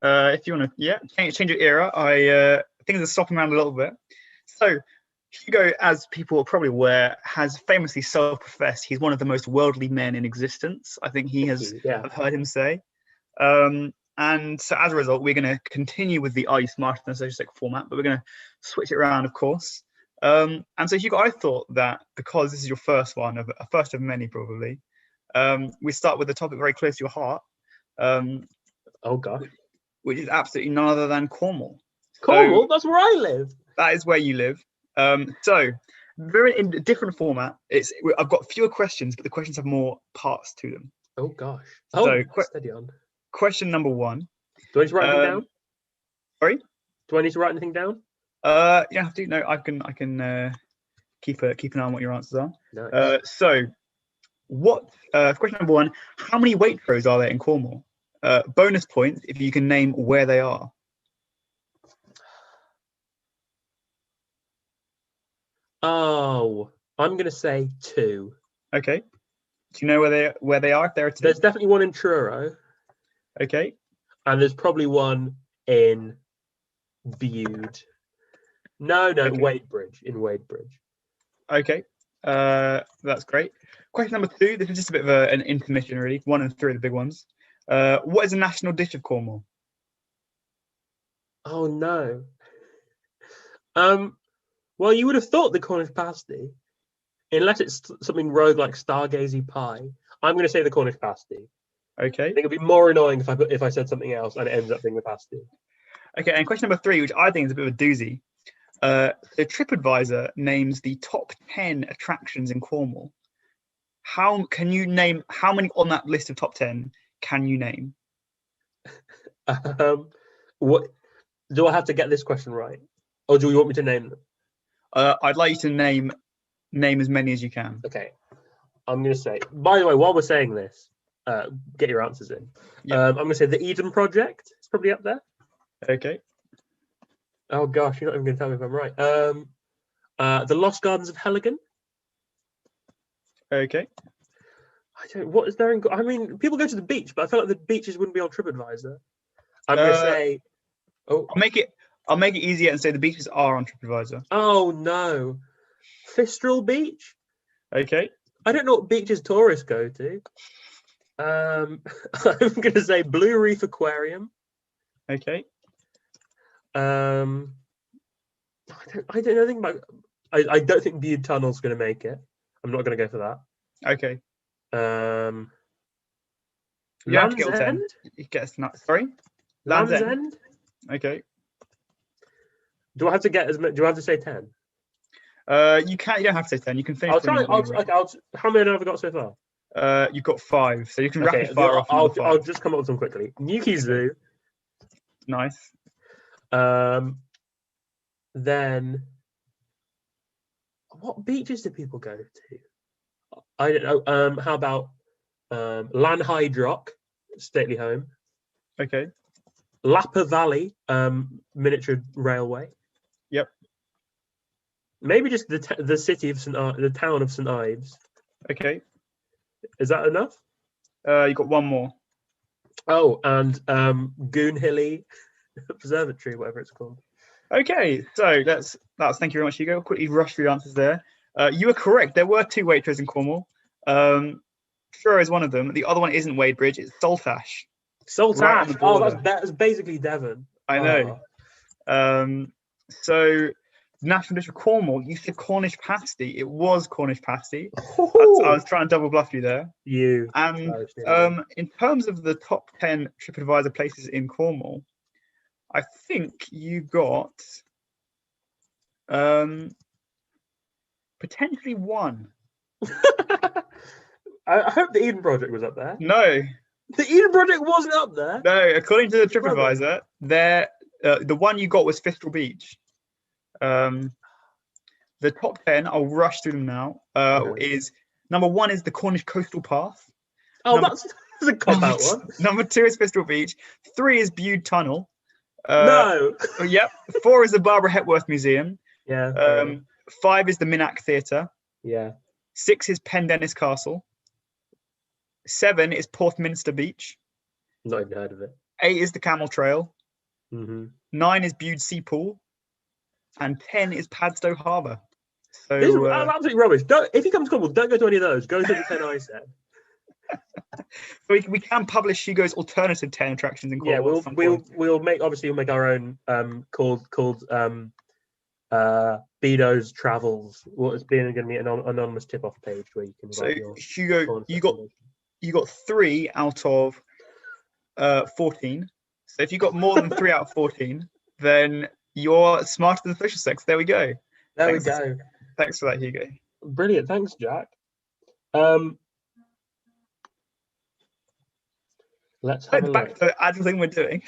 If you want to, change your era. Things are stopping around a little bit. So Hugo, as people are probably aware, has famously self-professed he's one of the most worldly men in existence. I think he has. I've heard him say. And so as a result, we're going to continue with the Are You Smarter Than Associate format, but we're going to switch it around, of course. And so Hugo, I thought that because this is your first one, a first of many probably, we start with the topic very close to your heart. Oh gosh. Which is absolutely none other than Cornwall. Cornwall? So, that's where I live. That is where you live. So very in a different format. I've got fewer questions, but the questions have more parts to them. Oh gosh. So steady on. Question number 1. Do I need to write anything down? Sorry? Do I need to write anything down? You don't have to. No, I can keep an eye on what your answers are. No. So what question number 1, how many Waitrose are there in Cornwall? Bonus points if you can name where they are. Oh, I'm gonna say 2. Okay. Do you know where they are? If there are 2? There's definitely one in Truro. Okay. And there's probably one in Bude. No, okay. Wadebridge. In Wadebridge. Okay. That's great. Question number 2. This is just a bit of an intermission, really. 1 and 3 are the big ones. What is the national dish of Cornwall? Oh no. Well, you would have thought the Cornish pasty, unless it's something rogue like Stargazy pie. I'm going to say the Cornish pasty. Okay. I think it'd be more annoying if I said something else and it ends up being the pasty. Okay, and question number 3, which I think is a bit of a doozy. The TripAdvisor names the top 10 attractions in Cornwall. How many on that list of top 10 can you name? What do I have to get this question right, or do you want me to name them? I'd like you to name as many as you can. Okay, I'm going to say. By the way, while we're saying this, get your answers in. Yep. I'm going to say the Eden Project. It's probably up there. Okay. Oh gosh, you're not even going to tell me if I'm right. The Lost Gardens of Heligan. Okay. What is there in? I mean, people go to the beach, but I feel like the beaches wouldn't be on TripAdvisor. I'm going to say. Oh, I'll make it easier and say the beaches are on TripAdvisor. Oh no, Fistral Beach. Okay. I don't know what beaches tourists go to. I'm going to say Blue Reef Aquarium. Okay. I don't know anything about. I don't think Bude Tunnel's going to make it. I'm not going to go for that. Okay. Land's End. Sorry. Land's End. Okay. Do I have to get as much? Do I have to say 10? You can't. You don't have to say 10. You can finish. I'll try. How many have I got so far? You've got 5, so you can rapid fire off. I'll just come up with them quickly. Newquay Zoo. Nice. Then, what beaches do people go to? I don't know. How about Lanhydrock, stately home? Okay. Lapa Valley, miniature railway. Yep. Maybe just the city of the town of St Ives. Okay. Is that enough? You got 1 more. Oh, and Goonhilly Observatory, whatever it's called. Okay, so that's thank you very much, Hugo. Quickly rush through your answers there. You were correct. There were 2 Waitrose in Cornwall. Truro is one of them. The other one isn't Wadebridge. It's Saltash. Saltash. Right, oh, that's basically Devon. I know. So National Dish of Cornwall. You said Cornish pasty. It was Cornish pasty. I was trying to double bluff you there. And in terms of the top 10 TripAdvisor places in Cornwall, I think you got potentially one. I hope the Eden Project was up there. No. The Eden Project wasn't up there? No, according to the TripAdvisor, the one you got was Fistral Beach. The top 10, I'll rush through them now, is number 1 is the Cornish Coastal Path. Oh, that's a cop-out one. Number 2 is Fistral Beach. 3 is Bude Tunnel. No. Yep. 4 is the Barbara Hepworth Museum. Yeah. 5 is the Minack Theatre. Yeah. 6 is Pendennis Castle. 7 is Porthminster Beach. Not even heard of it. 8 is the Camel Trail. Mm-hmm. 9 is Bude Sea Pool. And 10 is Padstow Harbour. So this is absolutely rubbish. If you come to Cornwall, don't go to any of those. Go to the 10 I said. we can publish Hugo's alternative 10 attractions in Cornwall. Yeah, we'll make our own called Bedo's Travels. What is going to be an anonymous tip-off page where you can. So Hugo, you got 3 out of 14. So if you got more than 3 out of 14, then you're smarter than Fisher Sex. There we go. We go. Thanks for that, Hugo. Brilliant. Thanks, Jack. Let's have a back look. to the actual thing we're doing.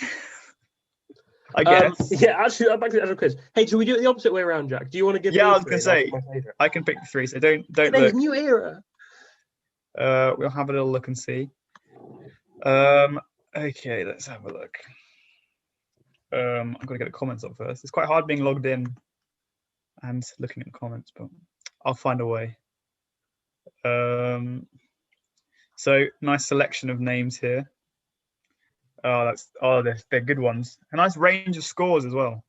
I guess. Actually, back to the actual quiz. Hey, should we do it the opposite way around, Jack? Do you want to give? Yeah, I was going to say I can pick 3, so don't look. New era. We'll have a little look and see. Okay, let's have a look. I'm going to get the comments up first. It's quite hard being logged in and looking at the comments, but I'll find a way. So nice selection of names here. They're good ones. A nice range of scores as well.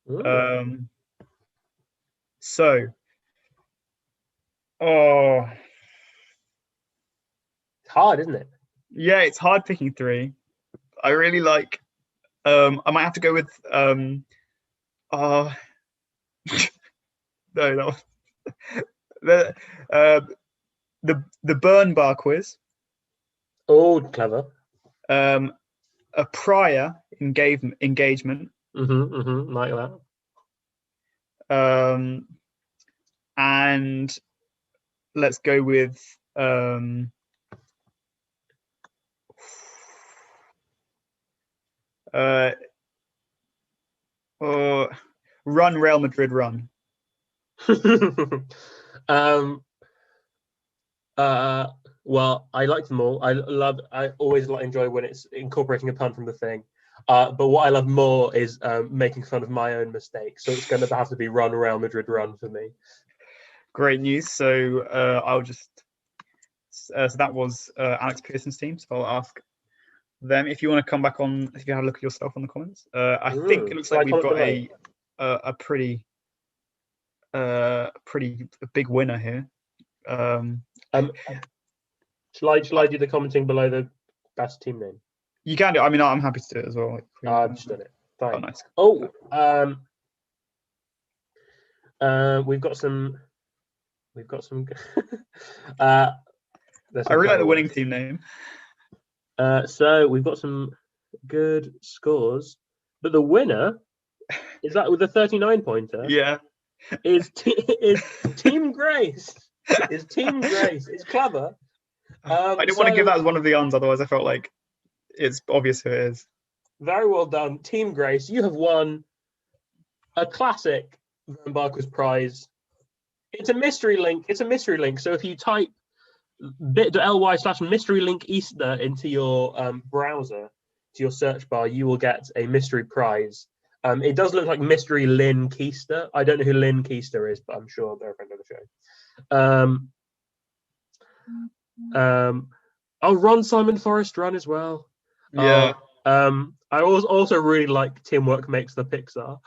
It's hard, isn't it? Yeah, it's hard picking 3. I really like. I might have to go with. No, the Burn Bar quiz. Oh, clever. A prior engagement. Like that. And let's go with Run Real Madrid Run. Well, I like them all. I always enjoy when it's incorporating a pun from the thing. But what I love more is making fun of my own mistakes. So it's going to have to be Run Real Madrid Run for me. Great news. So I'll just. So that was Alex Pearson's team. So I'll ask them if you want to come back on. If you have a look at yourself on the comments. I think it looks like we've got a pretty big winner here. Shall I do the commenting below the best team name? You can do. I mean, I'm happy to do it as well. I've just done it. Fine. Oh, nice. We've got some. I really like the winning team name. So we've got some good scores, but the winner is that with the 39 pointer. Yeah, is Team Grace. Is Team Grace? It's clever. I didn't want to give that as one of the ons, otherwise I felt like it's obvious who it is. Very well done, Team Grace. You have won a classic Vern Barker's prize. It's a mystery link. So if you type bit.ly/mystery link Easter into your browser, to your search bar, you will get a mystery prize. It does look like Mystery Lynn Keister. I don't know who Lynn Keister is, but I'm sure they're a friend of the show. Ron Simon Forrest Run as well. Yeah. I also really like Teamwork Makes the Pixar.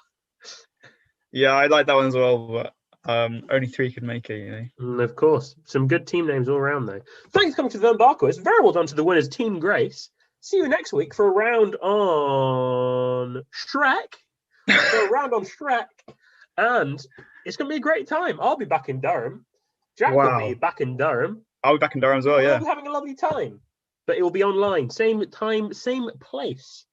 Yeah, I like that one as well, but only 3 could make it, you know. Of course. Some good team names all around, though. Thanks for coming to the Vern Barker. It's very well done to the winners, Team Grace. See you next week for a round on Shrek. And it's going to be a great time. I'll be back in Durham. Jack will be back in Durham. I'll be back in Durham as well, yeah. We'll be having a lovely time. But it will be online. Same time, same place.